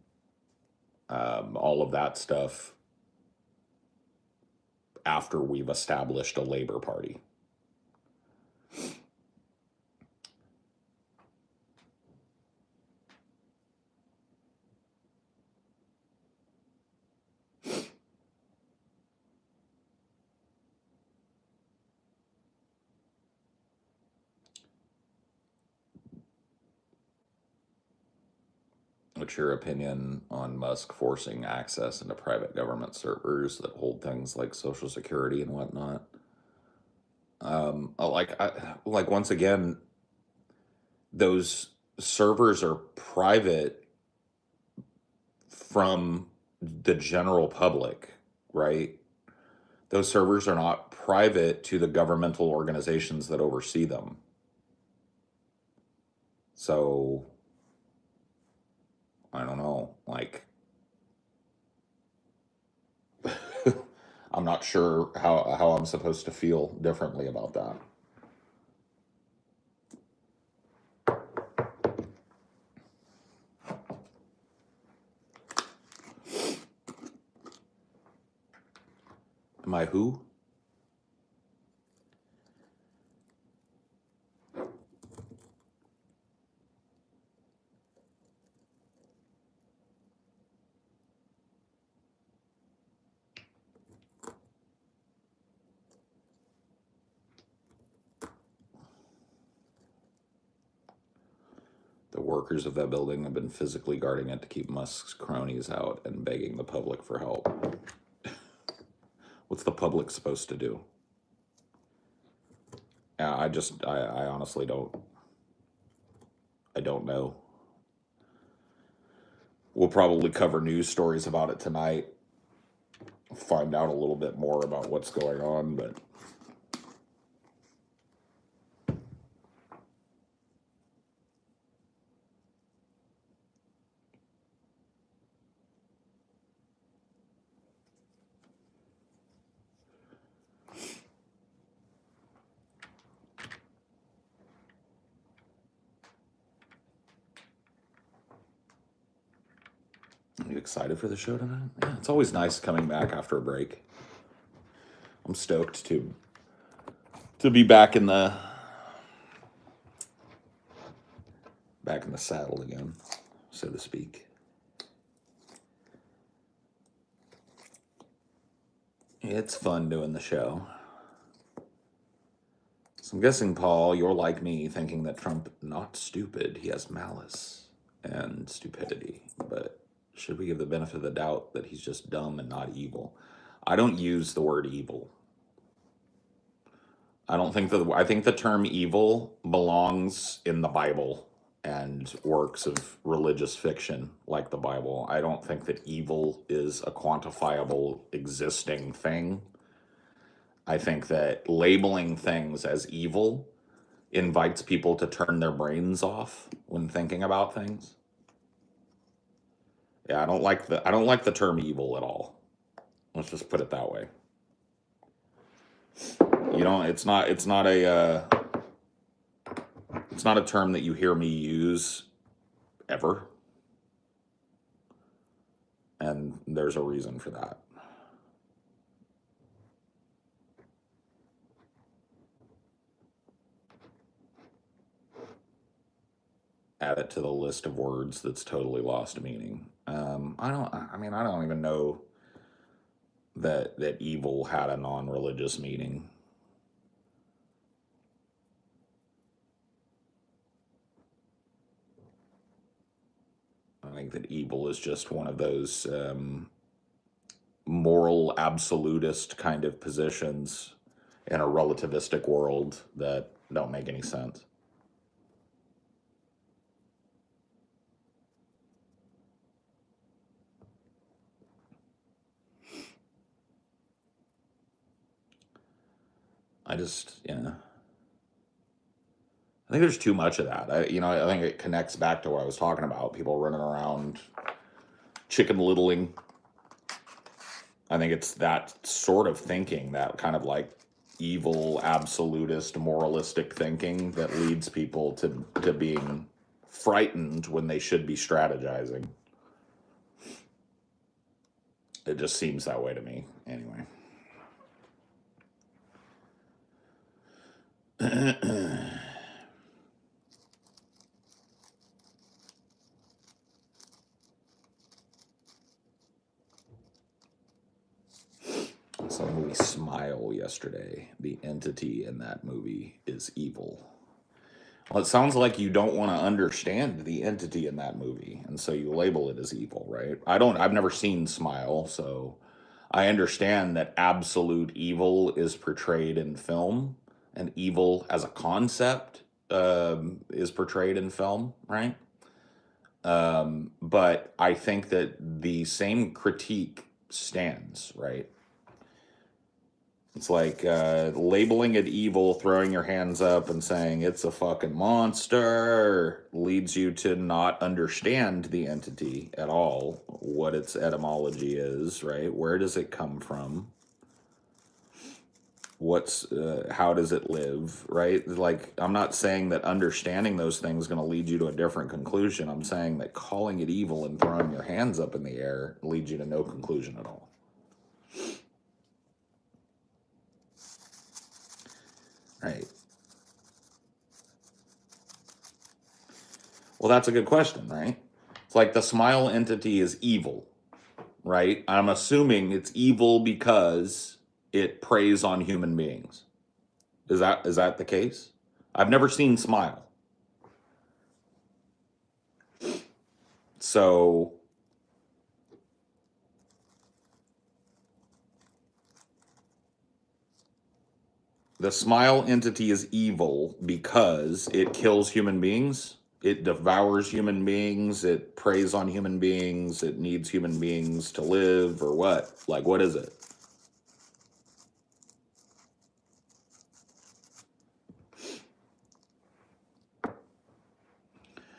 all of that stuff after we've established a labor party. What's your opinion on Musk forcing access into private government servers that hold things like Social Security and whatnot? Like once again, those servers are private from the general public, right? Those servers are not private to the governmental organizations that oversee them. So I don't know, like I'm not sure how I'm supposed to feel differently about that. Am I who? The workers of that building have been physically guarding it to keep Musk's cronies out and begging the public for help. What's the public supposed to do? Yeah, I honestly I don't know. We'll probably cover news stories about it tonight. Find out a little bit more about what's going on, but are you excited for the show tonight? Yeah, it's always nice coming back after a break. I'm stoked to be back in the saddle again, so to speak. It's fun doing the show. So I'm guessing, Paul, you're like me, thinking that Trump not stupid. He has malice and stupidity. But should we give the benefit of the doubt that he's just dumb and not evil? I don't use the word evil. I think the term evil belongs in the Bible and works of religious fiction like the Bible. I don't think that evil is a quantifiable existing thing. I think that labeling things as evil invites people to turn their brains off when thinking about things. Yeah, I don't like the term evil at all. Let's just put it that way. You know, it's not a term that you hear me use ever. And there's a reason for that. Add it to the list of words that's totally lost meaning. I don't even know that evil had a non-religious meaning. I think that evil is just one of those moral absolutist kind of positions in a relativistic world that don't make any sense. I think there's too much of that. I think it connects back to what I was talking about. People running around chicken littling. I think it's that sort of thinking, that kind of like evil, absolutist, moralistic thinking that leads people to being frightened when they should be strategizing. It just seems that way to me, anyway. I saw the movie Smile yesterday. The entity in that movie is evil. Well, it sounds like you don't want to understand the entity in that movie, and so you label it as evil, right? I've never seen Smile, so I understand that absolute evil is portrayed in film, and evil as a concept is portrayed in film, right? But I think that the same critique stands, right? It's like labeling it evil, throwing your hands up and saying it's a fucking monster leads you to not understand the entity at all, what its etymology is, right? Where does it come from? How does it live, right? Like, I'm not saying that understanding those things is going to lead you to a different conclusion. I'm saying that calling it evil and throwing your hands up in the air leads you to no conclusion at all. Right. Well, that's a good question, right? It's like the smile entity is evil, right? I'm assuming it's evil because it preys on human beings. Is that the case? I've never seen Smile. So The smile entity is evil because it kills human beings. It devours human beings. It preys on human beings. It needs human beings to live, or what? Like, what is it?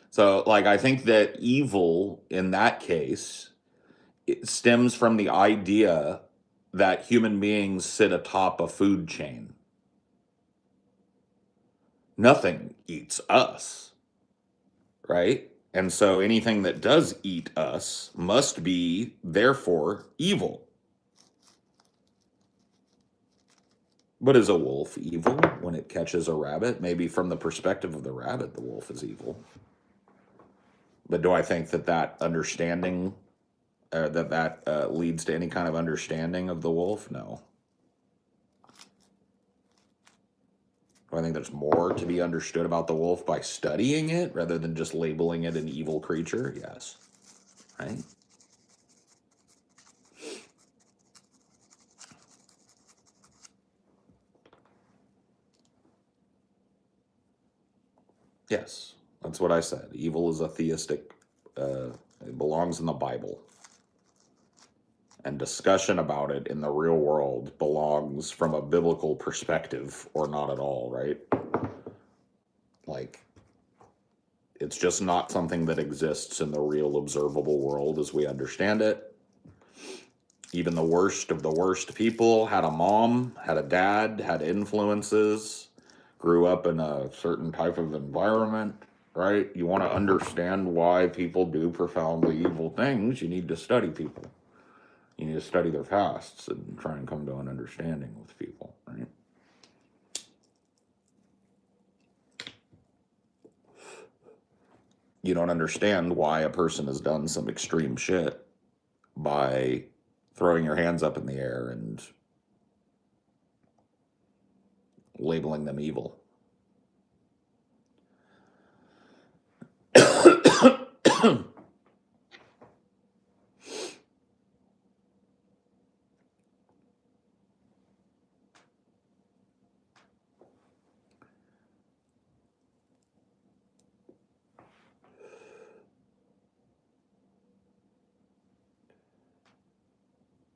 So, like, I think that evil in that case, it stems from the idea that human beings sit atop a food chain. Nothing eats us, right? And so anything that does eat us must be, therefore, evil. But is a wolf evil when it catches a rabbit? Maybe from the perspective of the rabbit, the wolf is evil. But do I think that that understanding, that leads to any kind of understanding of the wolf? No. Do I think there's more to be understood about the wolf by studying it rather than just labeling it an evil creature? Yes. Right? Yes. That's what I said. Evil is a theistic, it belongs in the Bible. And discussion about it in the real world belongs from a biblical perspective or not at all, right? Like, it's just not something that exists in the real observable world as we understand it. Even the worst of the worst people had a mom, had a dad, had influences, grew up in a certain type of environment, right? You want to understand why people do profoundly evil things, you need to study people. You need to study their pasts and try and come to an understanding with people, right? You don't understand why a person has done some extreme shit by throwing your hands up in the air and labeling them evil.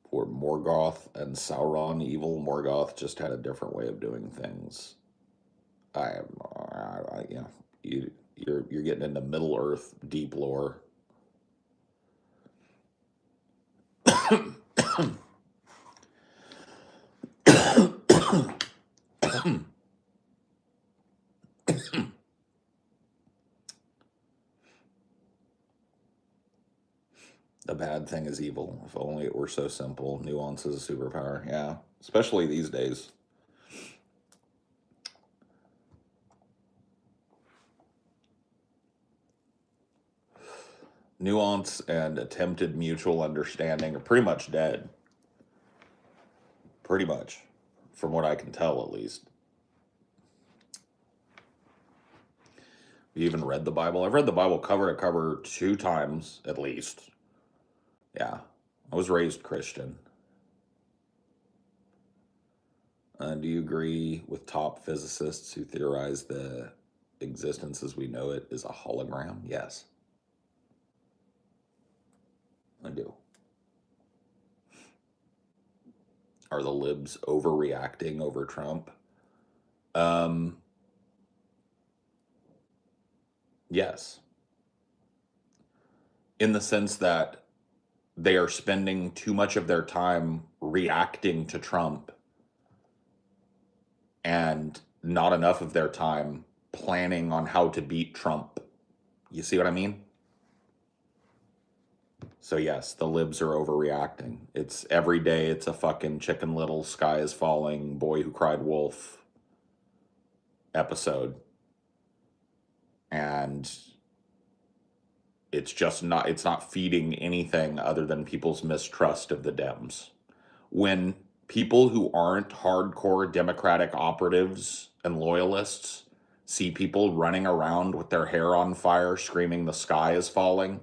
Were Morgoth and Sauron evil? Morgoth just had a different way of doing things. You're getting into Middle Earth deep lore. The bad thing is evil. If only it were so simple. Nuance is a superpower. Yeah, especially these days. Nuance and attempted mutual understanding are pretty much dead. Pretty much. From what I can tell, at least. You even read the Bible? I've read the Bible cover to cover 2 times, at least. Yeah. I was raised Christian. Do you agree with top physicists who theorize the existence as we know it is a hologram? Yes. I do. Are the libs overreacting over Trump? Yes. In the sense that they are spending too much of their time reacting to Trump and not enough of their time planning on how to beat Trump. You see what I mean? So yes, the libs are overreacting. It's every day it's a fucking Chicken Little, sky is falling, boy who cried wolf episode. And it's not feeding anything other than people's mistrust of the Dems. When people who aren't hardcore Democratic operatives and loyalists see people running around with their hair on fire screaming the sky is falling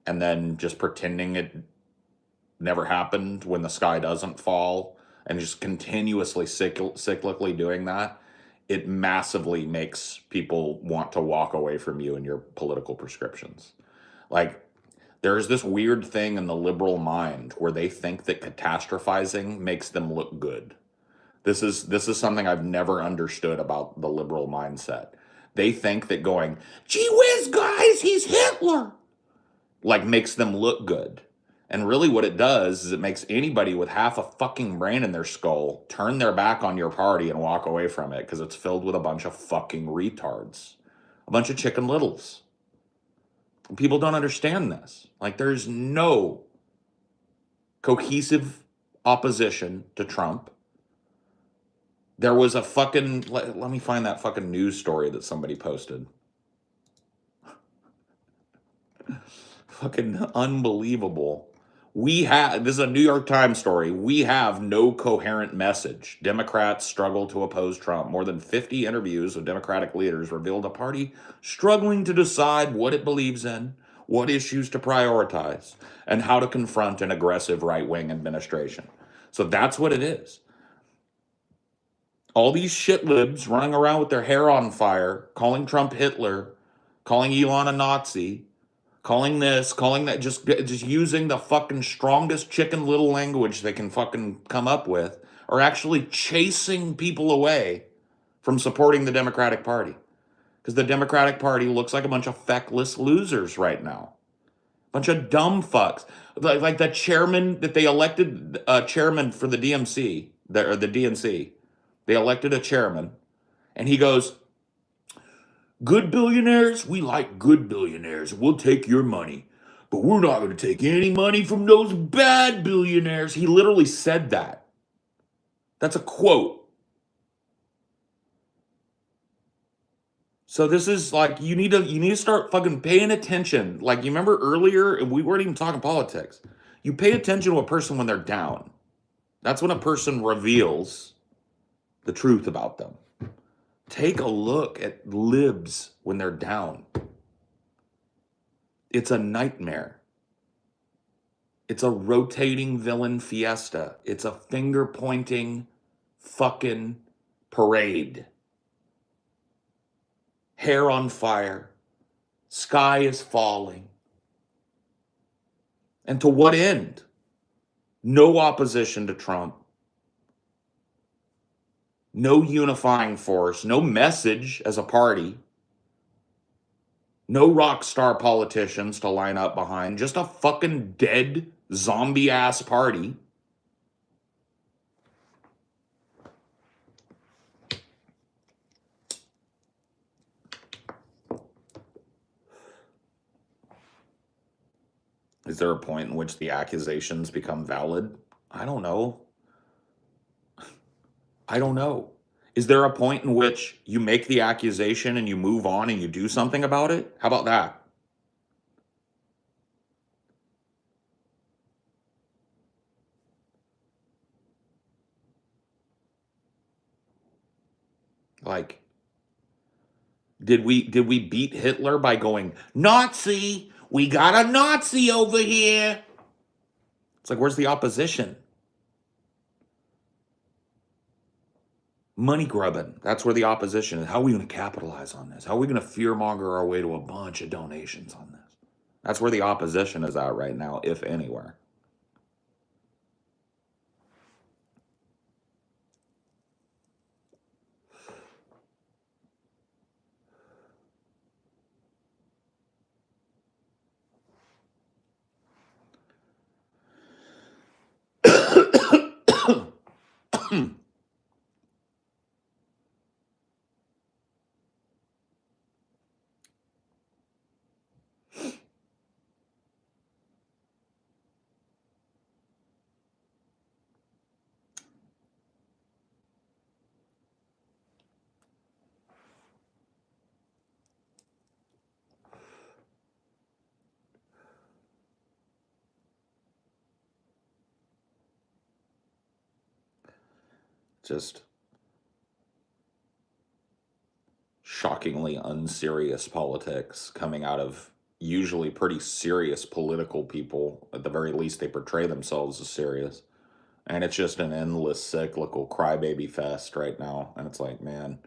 and then just pretending it never happened when the sky doesn't fall, and just continuously cyclically doing that, it massively makes people want to walk away from you and your political prescriptions. Like, there's this weird thing in the liberal mind where they think that catastrophizing makes them look good. This is something I've never understood about the liberal mindset. They think that going, gee whiz, guys, he's Hitler, like makes them look good. And really what it does is it makes anybody with half a fucking brain in their skull turn their back on your party and walk away from it because it's filled with a bunch of fucking retards. A bunch of chicken littles. People don't understand this. Like, there's no cohesive opposition to Trump. There was a fucking, let me find that fucking news story that somebody posted. Fucking unbelievable. This is a New York Times story. We have no coherent message. Democrats struggle to oppose Trump. More than 50 interviews with Democratic leaders revealed a party struggling to decide what it believes in, what issues to prioritize, and how to confront an aggressive right-wing administration. So that's what it is. All these shit libs running around with their hair on fire, calling Trump Hitler, calling Elon a Nazi, calling this, calling that, just using the fucking strongest chicken little language they can fucking come up with, are actually chasing people away from supporting the Democratic Party. Because the Democratic Party looks like a bunch of feckless losers right now. Bunch of dumb fucks. Like the chairman that they elected, chairman for the DMC, or the DNC. They elected a chairman, and he goes, good billionaires, we like good billionaires. We'll take your money, but we're not going to take any money from those bad billionaires. He literally said that. That's a quote. So this is like, you need to start fucking paying attention. Like, you remember earlier, and we weren't even talking politics. You pay attention to a person when they're down. That's when a person reveals the truth about them. Take a look at libs when they're down. It's a nightmare. It's a rotating villain fiesta. It's a finger-pointing fucking parade. Hair on fire. Sky is falling. And to what end? No opposition to Trump. No unifying force, no message as a party, no rock star politicians to line up behind, just a fucking dead zombie ass party. Is there a point in which the accusations become valid? I don't know. I don't know. Is there a point in which you make the accusation and you move on and you do something about it? How about that? Like, did we beat Hitler by going, Nazi? We got a Nazi over here. It's like, where's the opposition? Money grubbing. That's where the opposition is. How are we going to capitalize on this? How are we going to fearmonger our way to a bunch of donations on this? That's where the opposition is at right now, if anywhere. Just shockingly unserious politics coming out of usually pretty serious political people. At the very least, they portray themselves as serious. And it's just an endless cyclical crybaby fest right now. And it's like, man,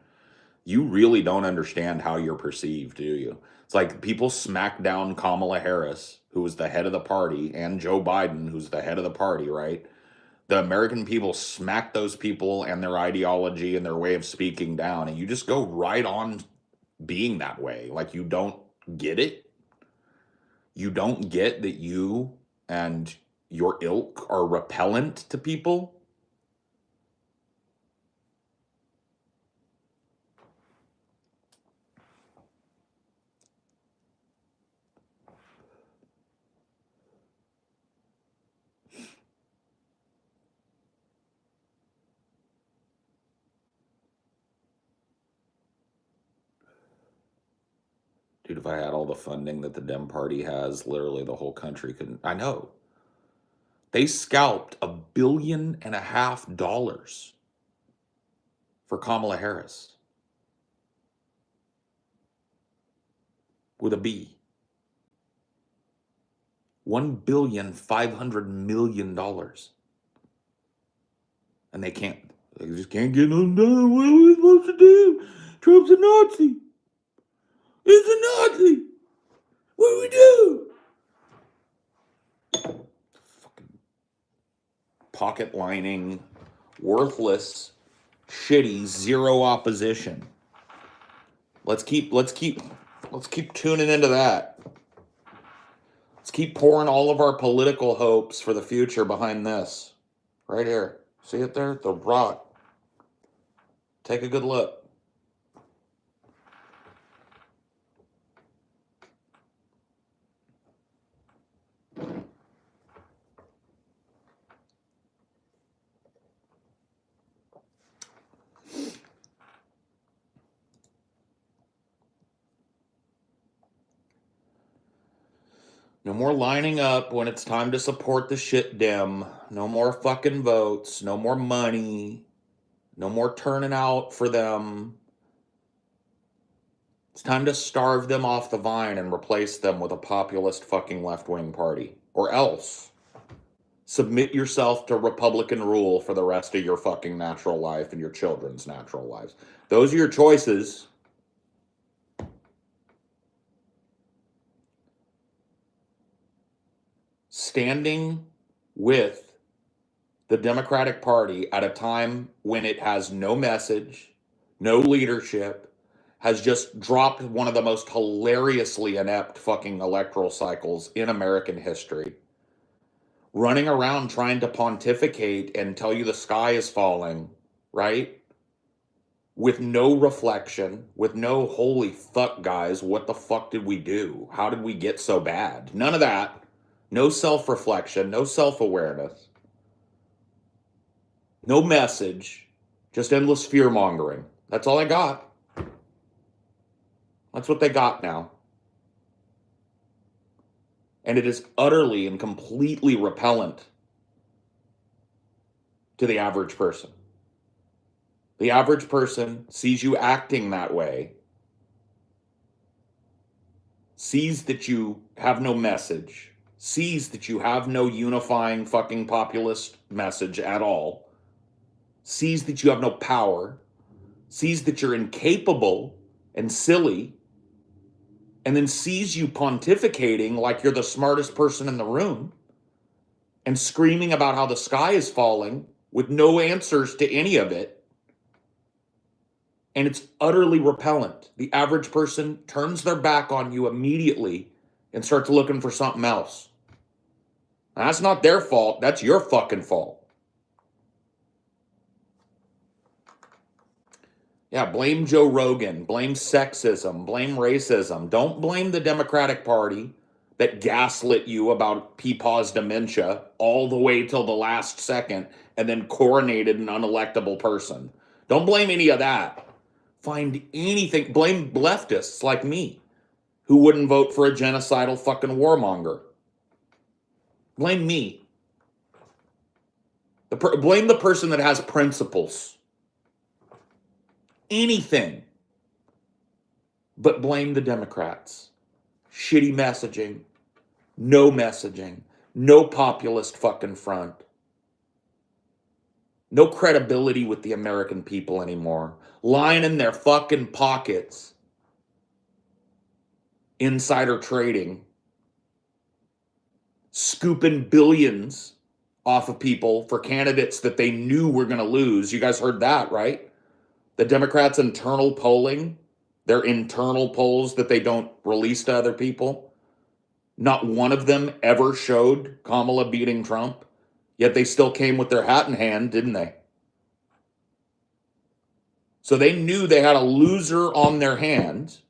you really don't understand how you're perceived, do you? It's like people smack down Kamala Harris, who was the head of the party, and Joe Biden, who's the head of the party, right? The American people smack those people and their ideology and their way of speaking down, and you just go right on being that way. Like, you don't get it. You don't get that you and your ilk are repellent to people. Dude, if I had all the funding that the Dem Party has, literally the whole country couldn't. I know. They scalped $1.5 billion for Kamala Harris with a B. $1.5 billion. And they just can't get them done. What are we supposed to do? Trump's a Nazi. He's a Nazi. What do we do? Fucking pocket lining, worthless, shitty, zero opposition. Let's keep tuning into that. Let's keep pouring all of our political hopes for the future behind this. Right here. See it there? The rot. Take a good look. No more lining up when it's time to support the shit dem. No more fucking votes. No more money. No more turning out for them. It's time to starve them off the vine and replace them with a populist fucking left-wing party. Or else, submit yourself to Republican rule for the rest of your fucking natural life and your children's natural lives. Those are your choices. Standing with the Democratic Party at a time when it has no message, no leadership, has just dropped one of the most hilariously inept fucking electoral cycles in American history. Running around trying to pontificate and tell you the sky is falling, right? With no reflection, with no holy fuck, guys, what the fuck did we do? How did we get so bad? None of that. No self-reflection, no self-awareness, no message, just endless fear-mongering. That's all I got. That's what they got now. And it is utterly and completely repellent to the average person. The average person sees you acting that way, sees that you have no message, sees that you have no unifying fucking populist message at all, sees that you have no power, sees that you're incapable and silly, and then sees you pontificating like you're the smartest person in the room and screaming about how the sky is falling with no answers to any of it. And it's utterly repellent. The average person turns their back on you immediately and starts looking for something else. And that's not their fault. That's your fucking fault. Yeah, blame Joe Rogan, blame sexism, blame racism. Don't blame the Democratic Party that gaslit you about Peepaw's dementia all the way till the last second and then coronated an unelectable person. Don't blame any of that. Find anything. Blame leftists like me who wouldn't vote for a genocidal fucking warmonger. Blame me. Blame the person that has principles. Anything. But blame the Democrats. Shitty messaging. No populist fucking front. No credibility with the American people anymore. Lying in their fucking pockets. Insider trading. Scooping billions off of people for candidates that they knew were going to lose. You guys heard that, right? The Democrats' internal polling, their internal polls that they don't release to other people, not one of them ever showed Kamala beating Trump, yet they still came with their hat in hand, didn't they? So they knew they had a loser on their hands,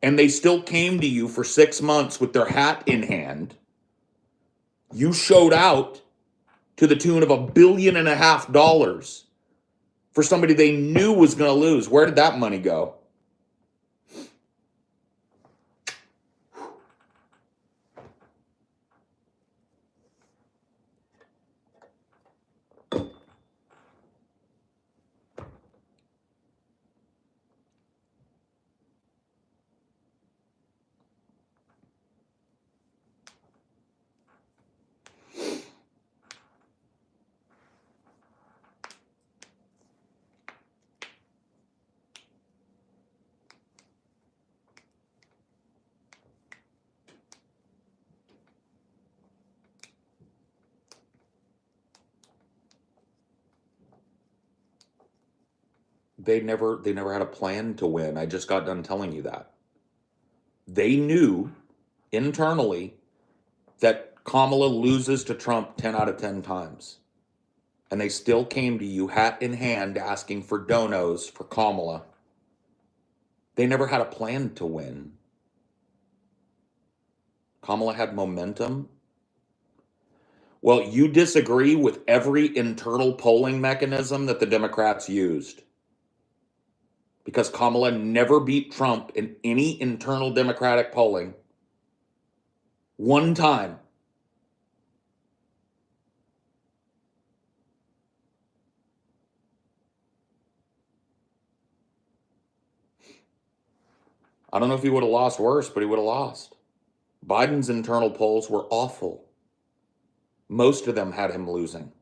and they still came to you for 6 months with their hat in hand. You showed out to the tune of $1.5 billion for somebody they knew was going to lose. Where did that money go? They never had a plan to win. I just got done telling you that. They knew internally that Kamala loses to Trump 10 out of 10 times. And they still came to you hat in hand asking for donos for Kamala. They never had a plan to win. Kamala had momentum. Well, you disagree with every internal polling mechanism that the Democrats used. Because Kamala never beat Trump in any internal Democratic polling. One time. I don't know if he would have lost worse, but he would have lost. Biden's internal polls were awful. Most of them had him losing.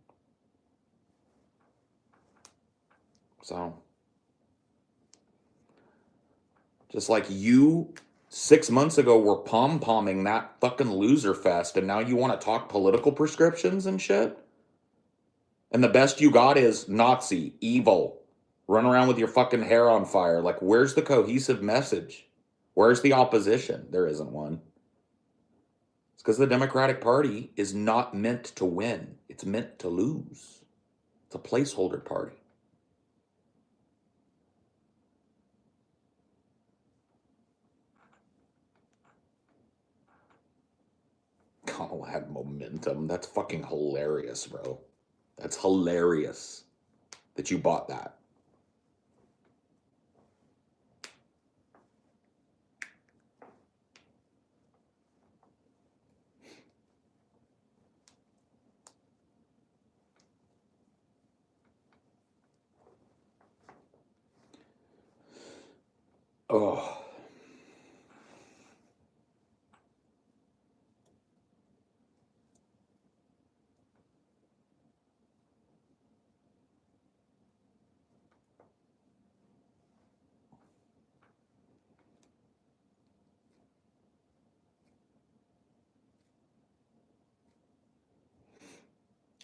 So, just like you 6 months ago were pom-pomming that fucking loser fest, and now you want to talk political prescriptions and shit? And the best you got is Nazi, evil, run around with your fucking hair on fire. Like, where's the cohesive message? Where's the opposition? There isn't one. It's because the Democratic Party is not meant to win. It's meant to lose. It's a placeholder party. Kamala had momentum. That's fucking hilarious, bro. That's hilarious that you bought that. Oh.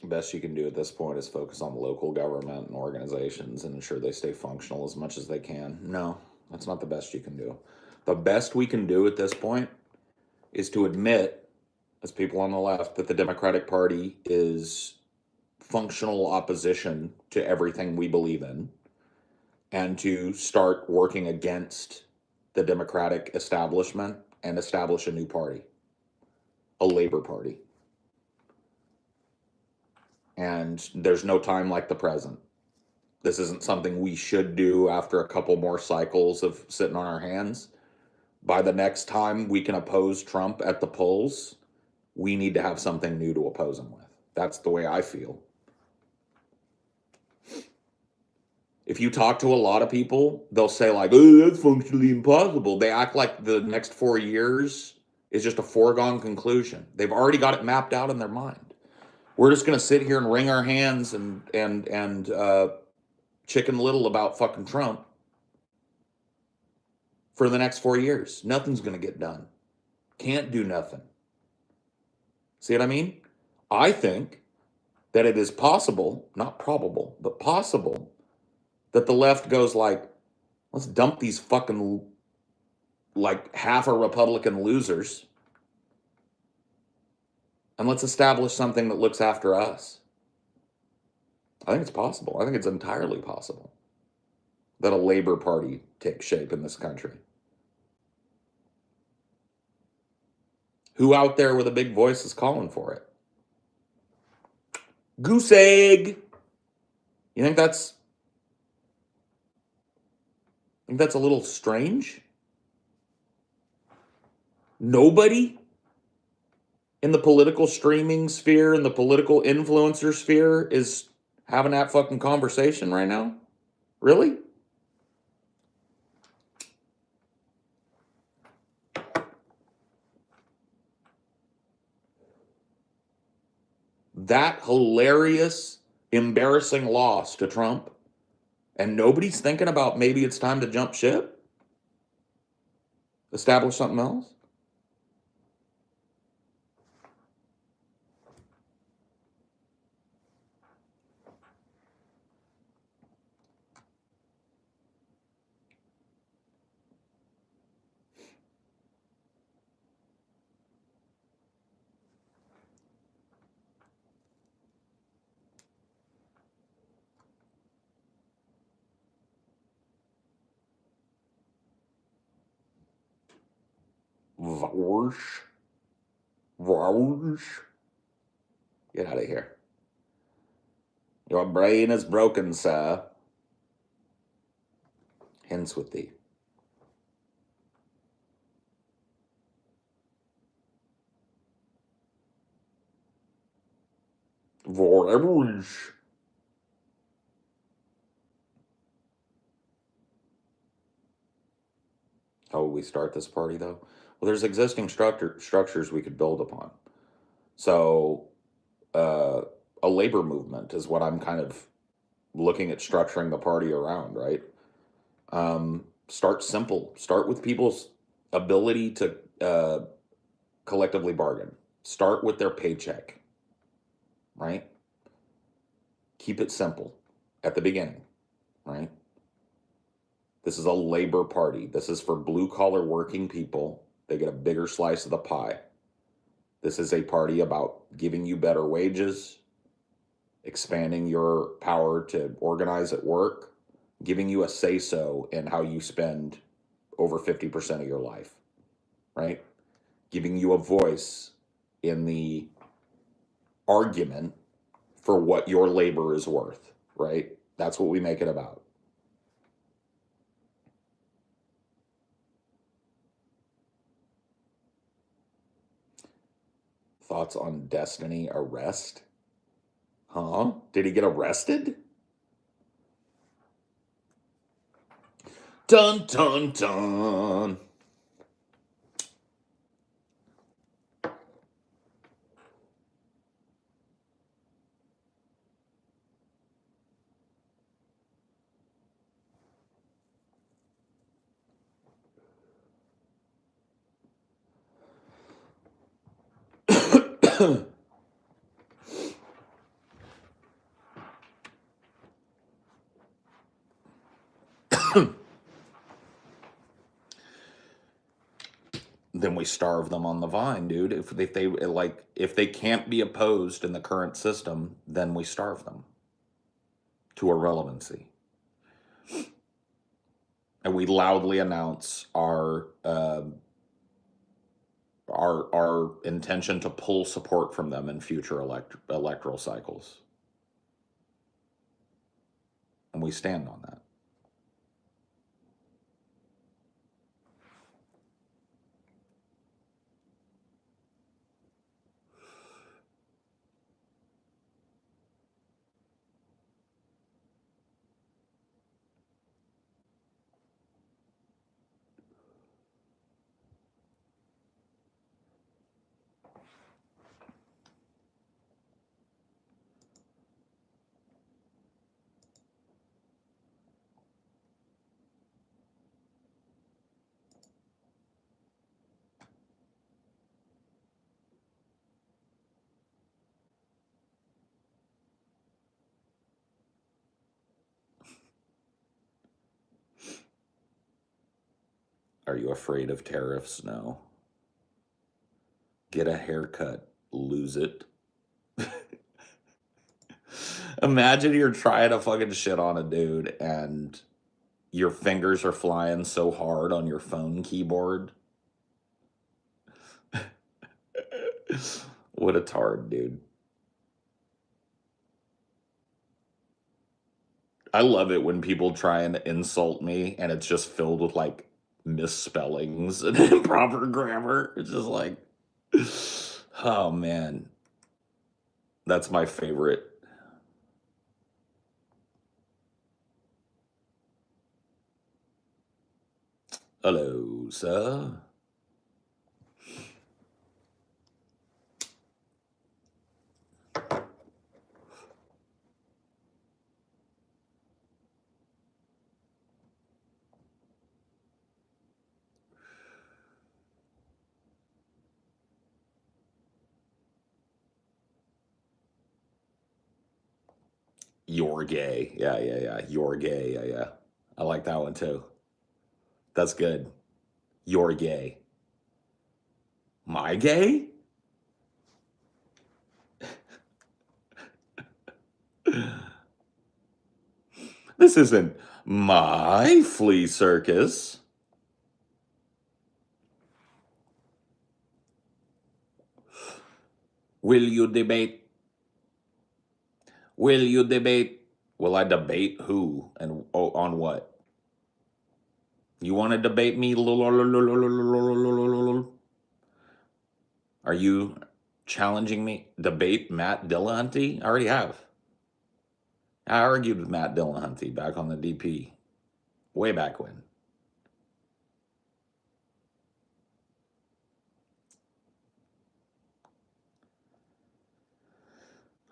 Best you can do at this point is focus on local government and organizations and ensure they stay functional as much as they can. No, that's not the best you can do. The best we can do at this point is to admit, as people on the left, that the Democratic Party is functional opposition to everything we believe in, and to start working against the Democratic establishment and establish a new party, a Labor Party. And there's no time like the present. This isn't something we should do after a couple more cycles of sitting on our hands. By the next time we can oppose Trump at the polls, we need to have something new to oppose him with. That's the way I feel. If you talk to a lot of people, they'll say like, oh, that's functionally impossible. They act like the next 4 years is just a foregone conclusion. They've already got it mapped out in their mind. We're just gonna sit here and wring our hands and chicken little about fucking Trump for the next 4 years. Nothing's gonna get done. Can't do nothing. See what I mean? I think that it is possible, not probable, but possible, that the left goes like, let's dump these fucking like half a Republican losers and let's establish something that looks after us. I think it's possible. I think it's entirely possible that a Labor Party takes shape in this country. Who out there with a big voice is calling for it? Goose egg. You think that's a little strange? Nobody in the political streaming sphere and the political influencer sphere is having that fucking conversation right now? Really? That hilarious, embarrassing loss to Trump, and nobody's thinking about maybe it's time to jump ship? Establish something else? Varsh. Varsh. Get out of here. Your brain is broken, sir. Hence with thee. Varsh. How will we start this party, though? Well, there's existing structures we could build upon. So, a labor movement is what I'm kind of looking at structuring the party around, right? Start simple. Start with people's ability to collectively bargain. Start with their paycheck, right? Keep it simple at the beginning, right? This is a labor party. This is for blue collar working people. They get a bigger slice of the pie. This is a party about giving you better wages, expanding your power to organize at work, giving you a say-so in how you spend over 50% of your life, right? Giving you a voice in the argument for what your labor is worth, right? That's what we make it about. Thoughts on Destiny arrest? Huh? Did he get arrested? Dun dun dun. Then we starve them on the vine, dude. If they can't be opposed in the current system, then we starve them to irrelevancy. And we loudly announce our intention to pull support from them in future electoral cycles. And we stand on that. Are you afraid of tariffs? No. Get a haircut. Lose it. Imagine you're trying to fucking shit on a dude and your fingers are flying so hard on your phone keyboard. What a tard, dude. I love it when people try and insult me and it's just filled with like misspellings and improper grammar. It's just like, oh man, that's my favorite. Hello, sir. You're gay. Yeah, yeah, yeah. You're gay. Yeah, yeah. I like that one too. That's good. You're gay. My gay? This isn't my flea circus. Will you debate? Will you debate? Will I debate who and on what? You want to debate me? Are you challenging me? Debate Matt Dillahunty? I already have. I argued with Matt Dillahunty back on the DP. Way back when.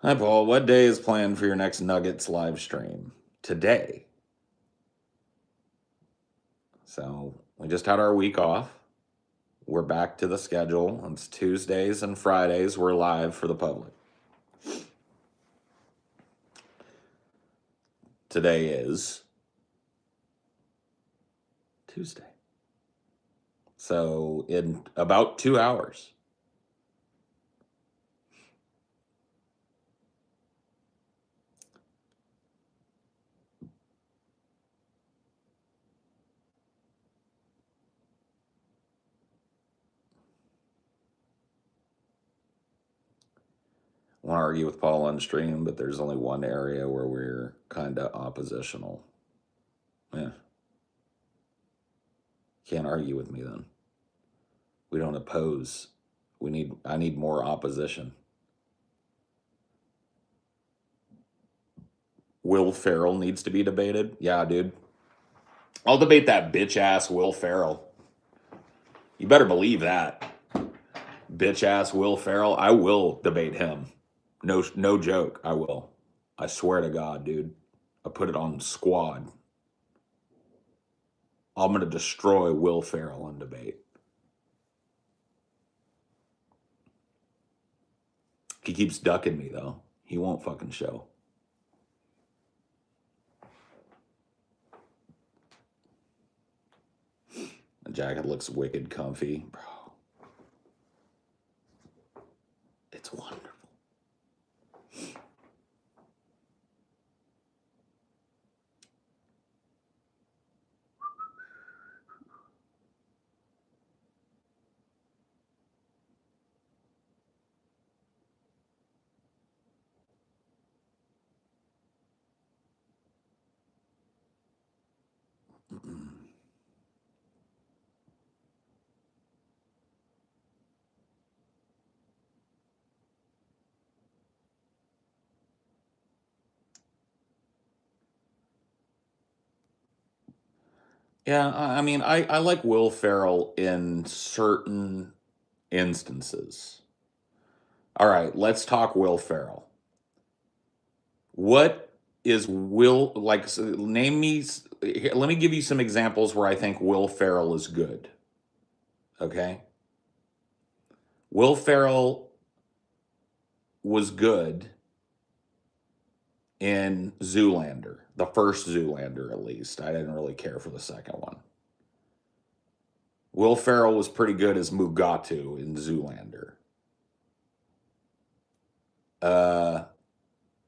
Hi, Paul. What day is planned for your next Nuggets live stream? Today. So we just had our week off. We're back to the schedule. It's Tuesdays and Fridays. We're live for the public. Today is Tuesday. So in about 2 hours. I want to argue with Paul on stream, but there's only one area where we're kind of oppositional. Yeah. Can't argue with me then. We don't oppose. I need more opposition. Will Ferrell needs to be debated. Yeah, dude. I'll debate that bitch ass Will Ferrell. You better believe that. Bitch ass Will Ferrell. I will debate him. No joke. I will. I swear to God, dude. I put it on squad. I'm going to destroy Will Ferrell in debate. He keeps ducking me, though. He won't fucking show. The jacket looks wicked comfy. Bro. It's wonderful. Yeah, I mean, I like Will Ferrell in certain instances. All right, let's talk Will Ferrell. What is Will, like, name me, let me give you some examples where I think Will Ferrell is good. Okay? Will Ferrell was good in Zoolander, the first Zoolander at least. I didn't really care for the second one. Will Ferrell was pretty good as Mugatu in Zoolander.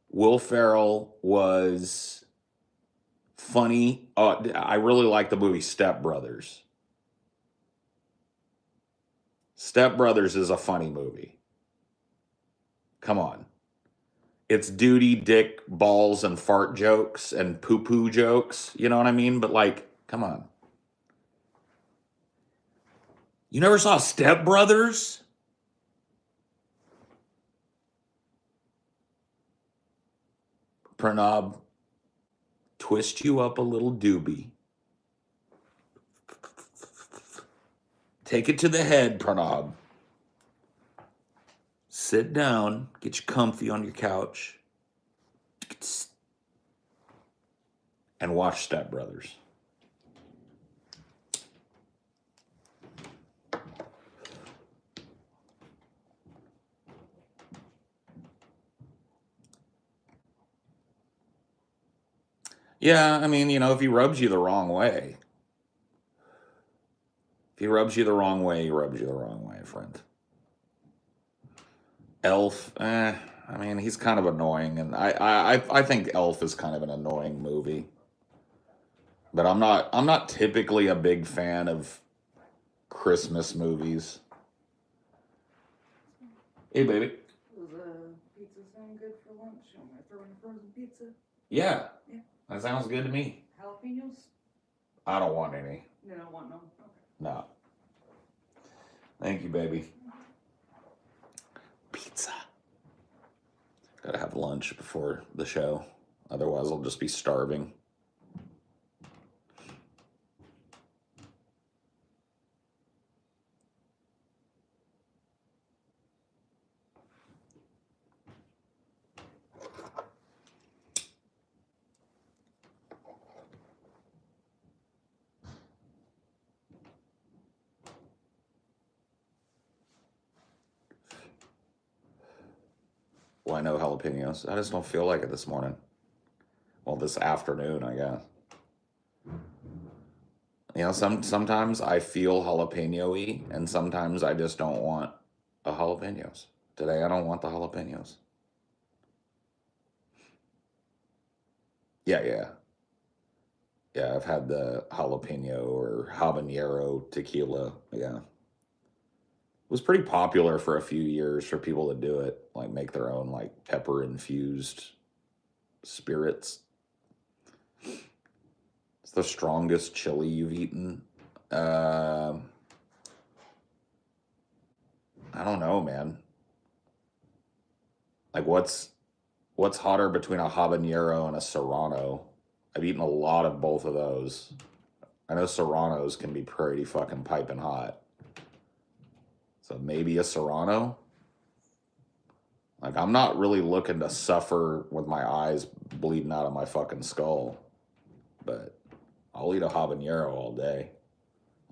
Will Ferrell was funny. I really like the movie Step Brothers. Step Brothers is a funny movie. Come on. It's duty, dick, balls, and fart jokes and poo-poo jokes. You know what I mean? But like, come on. You never saw Step Brothers? Pranav, twist you up a little doobie. Take it to the head, Pranav. Sit down, get you comfy on your couch, and watch Step Brothers. Yeah, I mean, if he rubs you the wrong way. If he rubs you the wrong way, he rubs you the wrong way, friend. Elf, I mean, he's kind of annoying, and I think Elf is kind of an annoying movie. But I'm not typically a big fan of Christmas movies. Hey, baby. Was pizza sound good for lunch? Am I throwing a frozen pizza? Yeah. That sounds good to me. Jalapenos? I don't want any. You don't want none? Okay. No. Thank you, baby. Pizza. Gotta have lunch before the show. Otherwise, I'll just be starving. Why no jalapenos? I just don't feel like it this morning. Well, this afternoon, I guess. Sometimes I feel jalapeno-y, and sometimes I just don't want the jalapenos. Today, I don't want the jalapenos. Yeah. Yeah, I've had the jalapeno or habanero tequila. Yeah. It was pretty popular for a few years for people to do it, like make their own like pepper infused spirits. It's the strongest chili you've eaten. I don't know, man. Like what's hotter between a habanero and a serrano? I've eaten a lot of both of those. I know serranos can be pretty fucking piping hot. So maybe a serrano. Like I'm not really looking to suffer with my eyes bleeding out of my fucking skull. But I'll eat a habanero all day.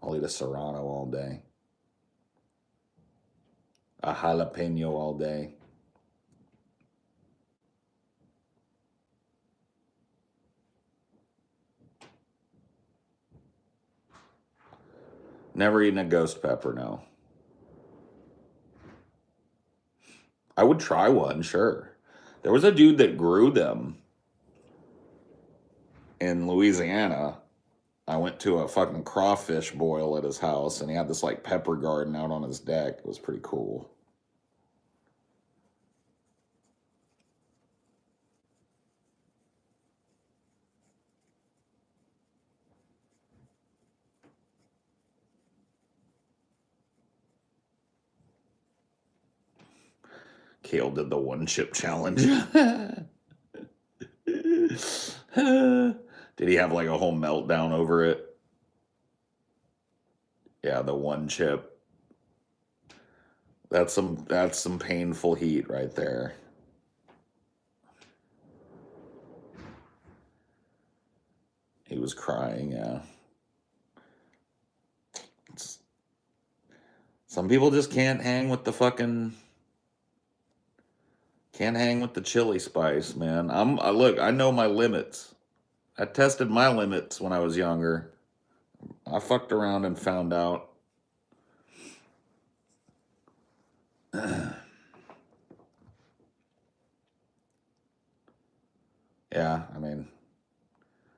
I'll eat a serrano all day. A jalapeno all day. Never eaten a ghost pepper, no. I would try one, sure. There was a dude that grew them in Louisiana. I went to a fucking crawfish boil at his house, and he had this like pepper garden out on his deck. It was pretty cool. Kale did the one chip challenge. Did he have like a whole meltdown over it? Yeah, the one chip. That's some painful heat right there. He was crying, yeah. Some people just can't hang with the chili spice, man. Look, I know my limits. I tested my limits when I was younger. I fucked around and found out Yeah, I mean,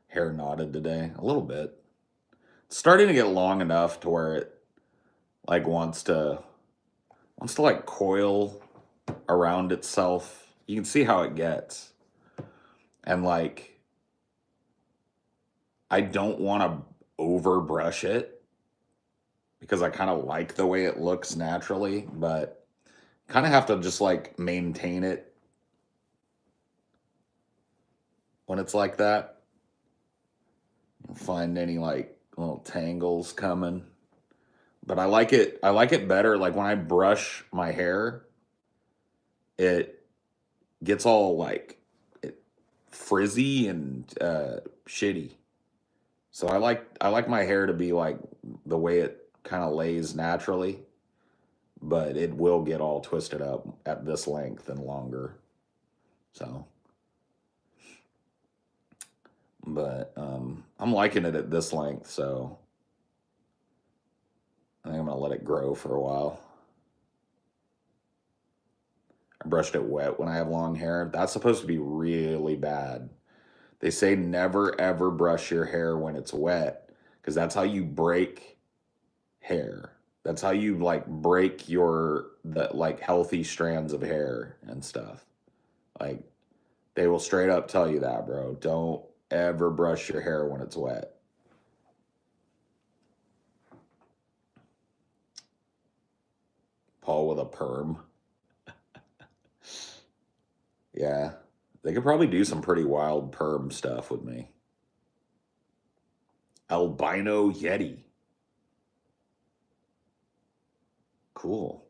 hair knotted today a little bit. It's starting to get long enough to where it like wants to like coil around itself. You can see how it gets. And like I don't want to over brush it because I kind of like the way it looks naturally, but kind of have to just like maintain it when it's like that. Find any like little tangles coming. But I like it better like when I brush my hair, it gets all like it, frizzy and shitty. So I like my hair to be like the way it kind of lays naturally, but it will get all twisted up at this length and longer. So, but I'm liking it at this length, so I think I'm gonna let it grow for a while. I brushed it wet when I have long hair. That's supposed to be really bad. They say never ever brush your hair when it's wet because that's how you break hair. That's how you like break your the like healthy strands of hair and stuff. Like they will straight up tell you that, bro. Don't ever brush your hair when it's wet. Paul with a perm. Yeah. They could probably do some pretty wild perm stuff with me. Albino Yeti. Cool.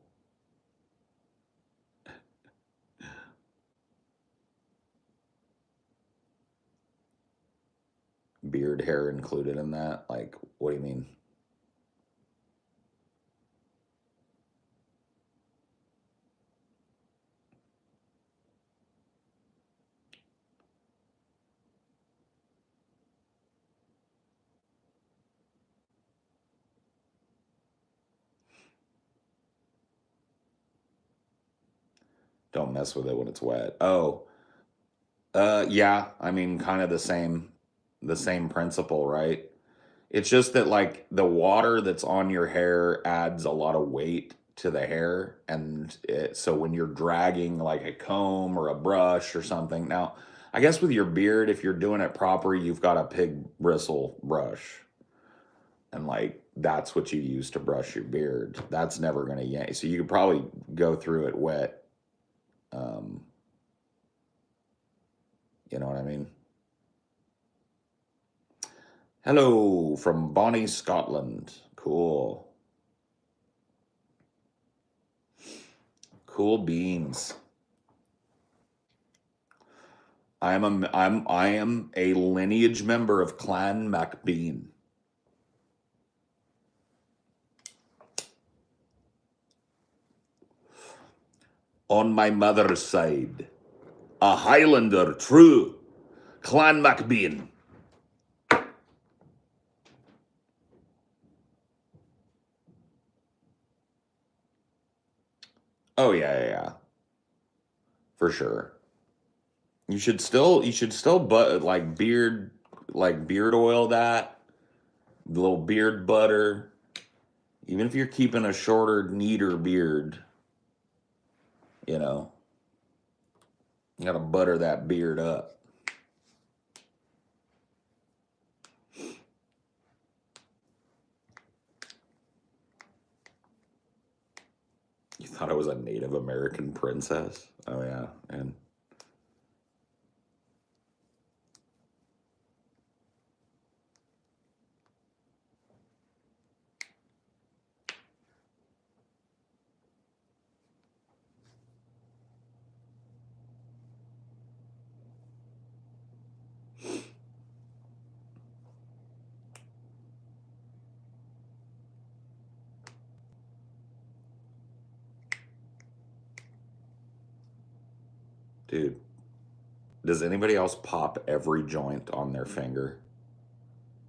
Beard hair included in that? Like, what do you mean? Don't mess with it when it's wet. Oh, yeah. I mean, kind of the same principle, right? It's just that like the water that's on your hair adds a lot of weight to the hair, and so when you're dragging like a comb or a brush or something. Now, I guess with your beard, if you're doing it proper, you've got a pig bristle brush, and like that's what you use to brush your beard. That's never gonna yank. So you could probably go through it wet. Um, you know what I mean? Hello from Bonnie, Scotland. Cool. Cool beans. I am a lineage member of Clan MacBean. On my mother's side, a Highlander true, Clan MacBean. Oh yeah, yeah, yeah. For sure. You should still but like beard oil that, a little beard butter. Even if you're keeping a shorter, neater beard, you know, you gotta butter that beard up. You thought I was a Native American princess? Oh yeah, and dude, does anybody else pop every joint on their finger?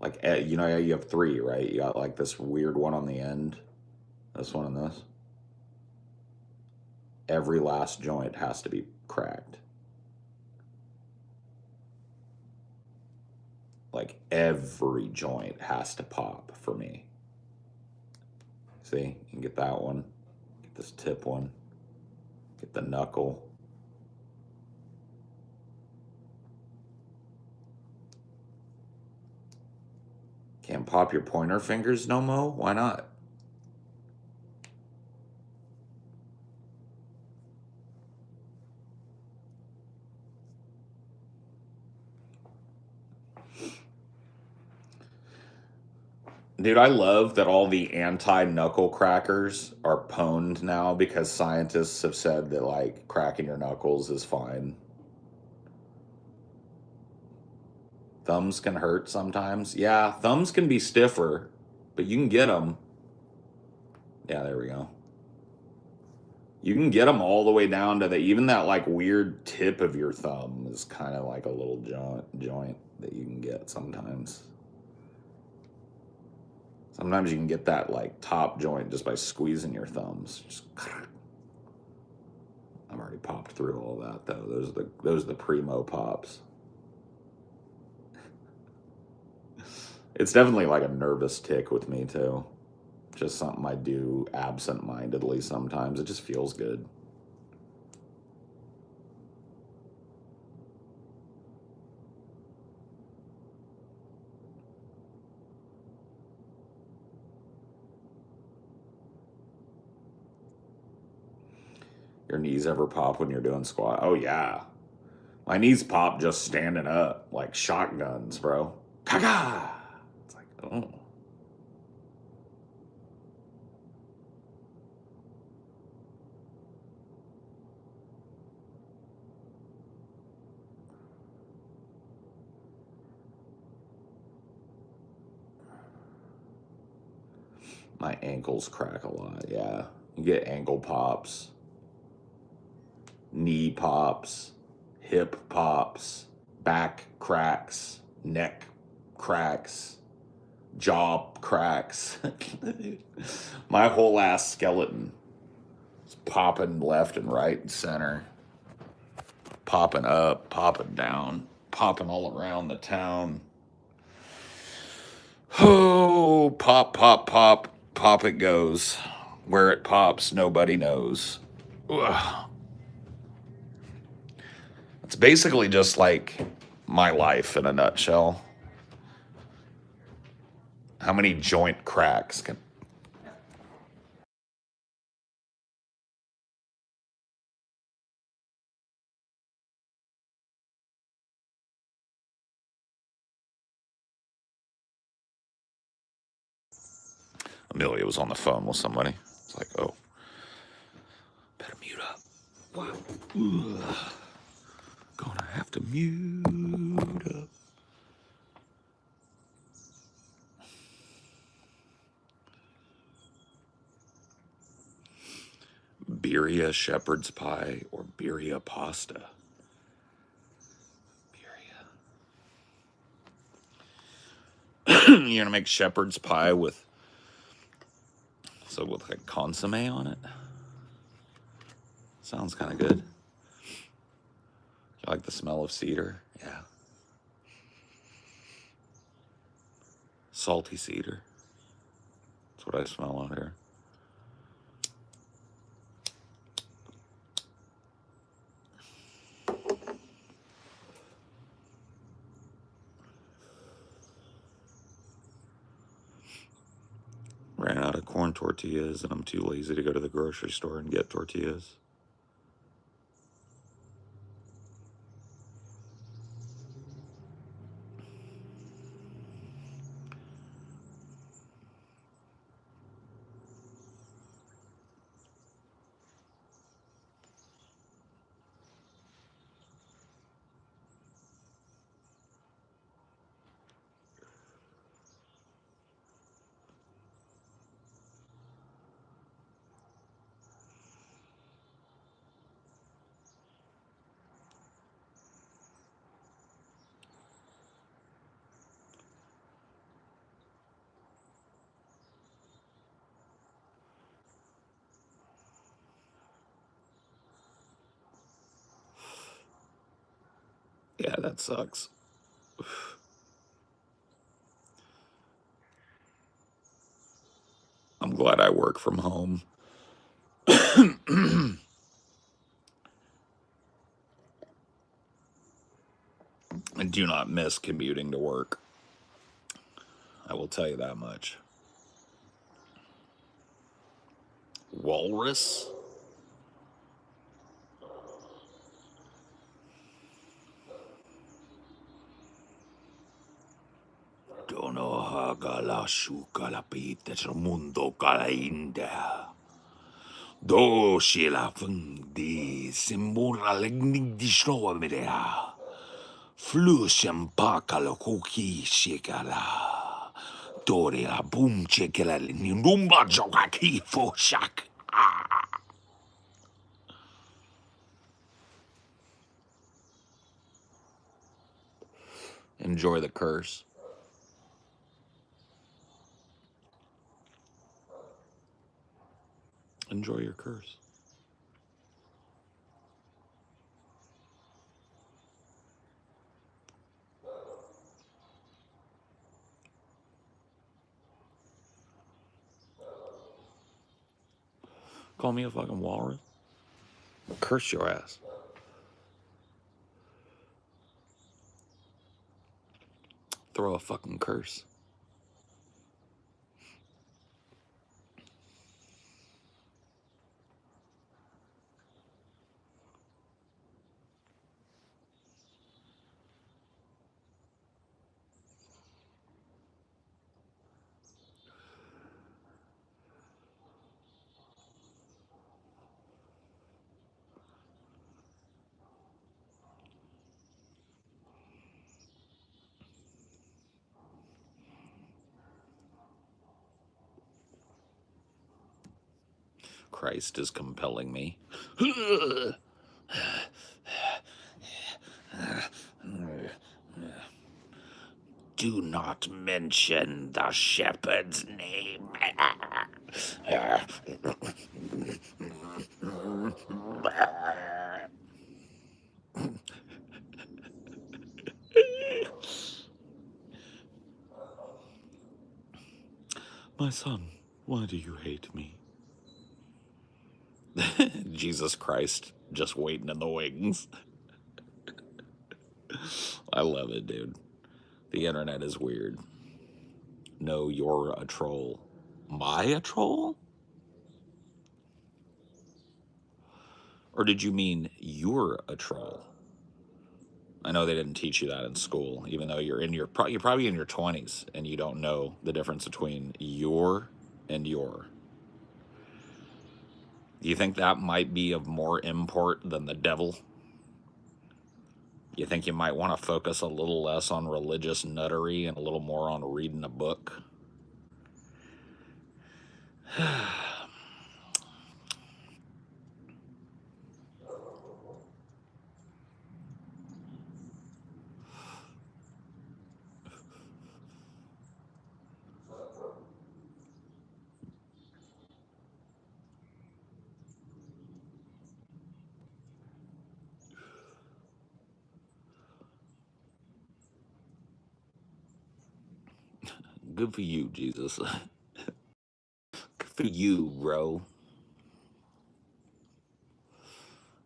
Like, you know, you have three, right? You got like this weird one on the end, this one, and this. every last joint has to be cracked. Like every joint has to pop for me. See, you can get that one, get this tip one, get the knuckle. Can't pop your pointer fingers no mo? Why not? Dude, I love that all the anti-knuckle crackers are pwned now because scientists have said that, like, cracking your knuckles is fine. Thumbs can hurt sometimes. Yeah, thumbs can be stiffer, but you can get them. Yeah, there we go. You can get them all the way down to even that, like, weird tip of your thumb is kind of like a little joint that you can get sometimes. Sometimes you can get that, like, top joint just by squeezing your thumbs. Just, I've already popped through all that though. Those are the primo pops. It's definitely like a nervous tick with me too. Just something I do absent-mindedly sometimes. It just feels good. Your knees ever pop when you're doing squat? Oh yeah. My knees pop just standing up like shotguns, bro. Ka-ka! It's like, oh. My ankles crack a lot, yeah. You get ankle pops, knee pops, hip pops, back cracks, neck cracks, jaw cracks. My whole ass skeleton is popping left and right and center, popping up, popping down, popping all around the town. Oh, pop, pop, pop, pop it goes. Where it pops, nobody knows. Ugh. It's basically just like my life in a nutshell. How many joint cracks can... Amelia was on the phone with somebody. It's like, oh, better mute up. Wow. Ugh. Gonna have to mute up. Birria shepherd's pie or birria pasta. Birria. You're gonna make shepherd's pie with like consomme on it. Sounds kind of good. You like the smell of cedar? Yeah. Salty cedar. That's what I smell out here. Ran out of corn tortillas and I'm too lazy to go to the grocery store and get tortillas. Yeah, that sucks. I'm glad I work from home. I do not miss commuting to work. I will tell you that much. Walrus? Dono haga la shuka la pite mundo kala inda. Do she la fundi simbura legni di snovamidea. Flusem paka lo kuki shikala. Dori la boom chikala nindumba joka kifo shak. Enjoy the curse. Enjoy your curse. Call me a fucking walrus? Curse your ass. Throw a fucking curse. Christ is compelling me. Do not mention the shepherd's name. My son, why do you hate me? Jesus Christ, just waiting in the wings. I love it, dude. The internet is weird. No, you're a troll. Am I a troll? Or did you mean you're a troll? I know they didn't teach you that in school, even though you're probably in your 20s and you don't know the difference between your and your. Do you think that might be of more import than the devil? You think you might want to focus a little less on religious nuttery and a little more on reading a book? Good for you, Jesus. Good for you, bro.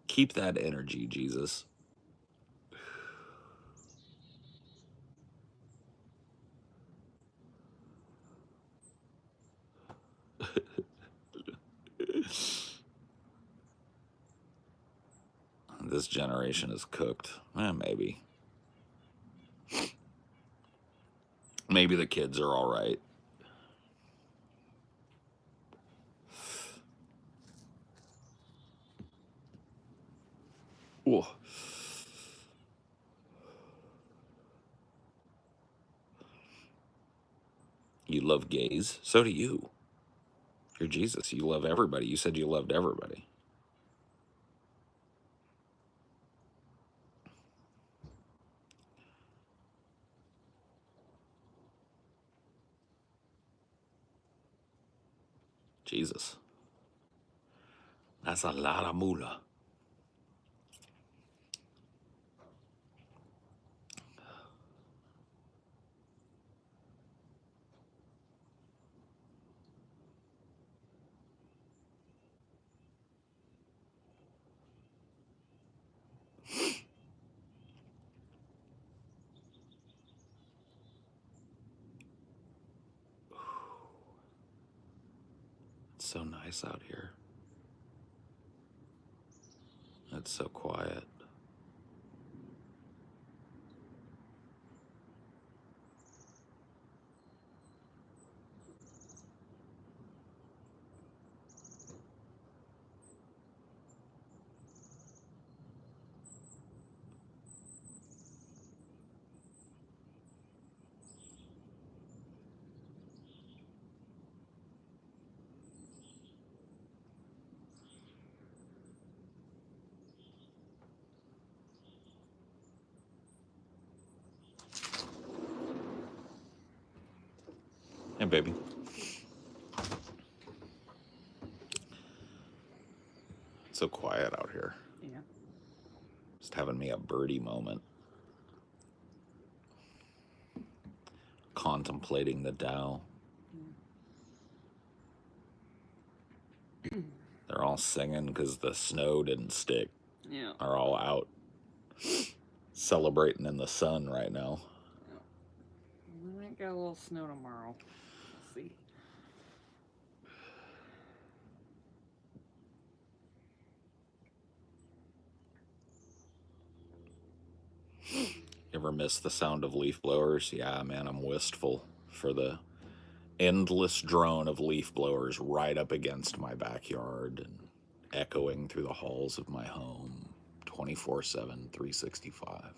Keep that energy, Jesus. This generation is cooked. Maybe. Maybe the kids are all right. Ooh. You love gays? So do you. You're Jesus. You love everybody. You said you loved everybody. Jesus. That's a lot of moolah. so nice out here. It's so quiet. Hey, baby. It's so quiet out here. Yeah. Just having me a birdie moment. Contemplating the Tao. They're all singing because the snow didn't stick. Yeah. Are all out celebrating in the sun right now. We might get a little snow tomorrow. We'll see. You ever miss the sound of leaf blowers? Yeah, man, I'm wistful for the endless drone of leaf blowers right up against my backyard and echoing through the halls of my home 24/7, 365.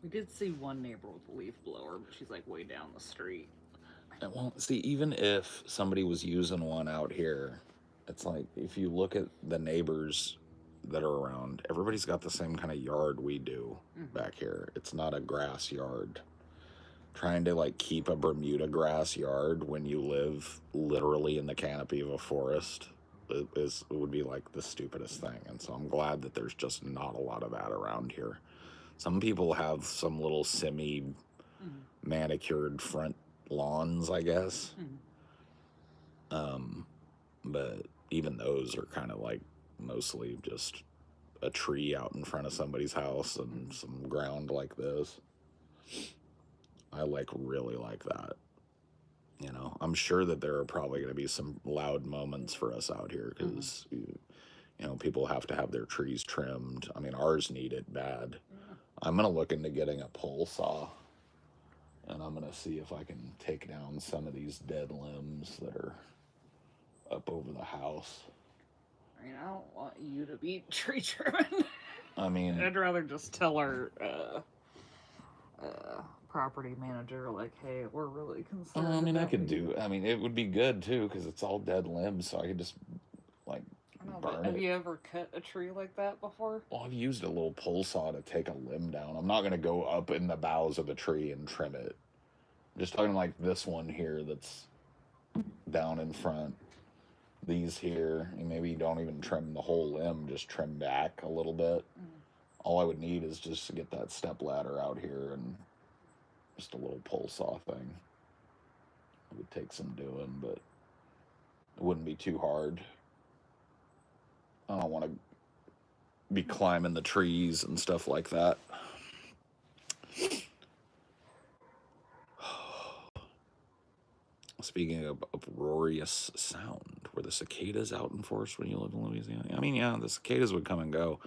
We did see one neighbor with a leaf blower, but she's like way down the street. And well, see, even if somebody was using one out here, it's like if you look at the neighbors that are around, everybody's got the same kind of yard we do back here. It's not a grass yard. Trying to like keep a Bermuda grass yard when you live literally in the canopy of a forest would be like the stupidest thing. And so I'm glad that there's just not a lot of that around here. Some people have some little semi manicured front lawns, I guess. But even those are kind of like mostly just a tree out in front of somebody's house and some ground like this. I really like that. You know, I'm sure that there are probably going to be some loud moments for us out here because, you know, people have to have their trees trimmed. I mean, ours need it bad. I'm going to look into getting a pole saw and I'm going to see if I can take down some of these dead limbs that are up over the house. I mean, I don't want you to be tree trimming. I mean, I'd rather just tell our property manager, like, hey, we're really concerned. I mean, it would be good too because it's all dead limbs, so I could just like burn it. Have you ever cut a tree like that before? Well, I've used a little pole saw to take a limb down. I'm not going to go up in the boughs of the tree and trim it. I'm just talking like this one here that's down in front. These here, and maybe you don't even trim the whole limb, just trim back a little bit. All I would need is just to get that step ladder out here and just a little pole saw thing. It would take some doing, but it wouldn't be too hard. I don't want to be climbing the trees and stuff like that. Speaking of uproarious sound, were the cicadas out in force when you lived in Louisiana? I mean, yeah, the cicadas would come and go.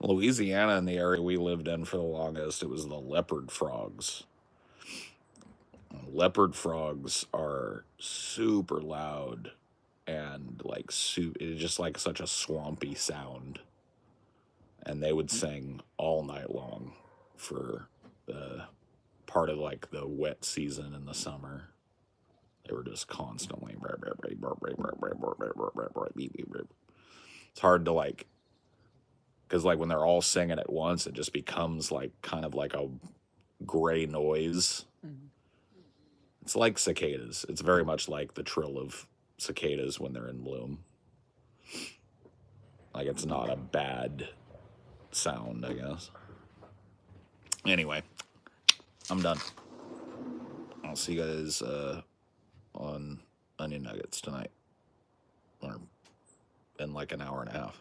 Louisiana, in the area we lived in for the longest, it was the leopard frogs. Leopard frogs are super loud and like it's just like such a swampy sound. And they would sing all night long for part of like the wet season in the summer. They were just constantly. It's hard to like, because like when they're all singing at once, it just becomes like kind of like a gray noise. It's like cicadas. It's very much like the trill of cicadas when they're in bloom. Like it's not a bad sound, I guess. Anyway, I'm done. I'll see you guys on Onion Nuggets tonight, or in like an hour and a half.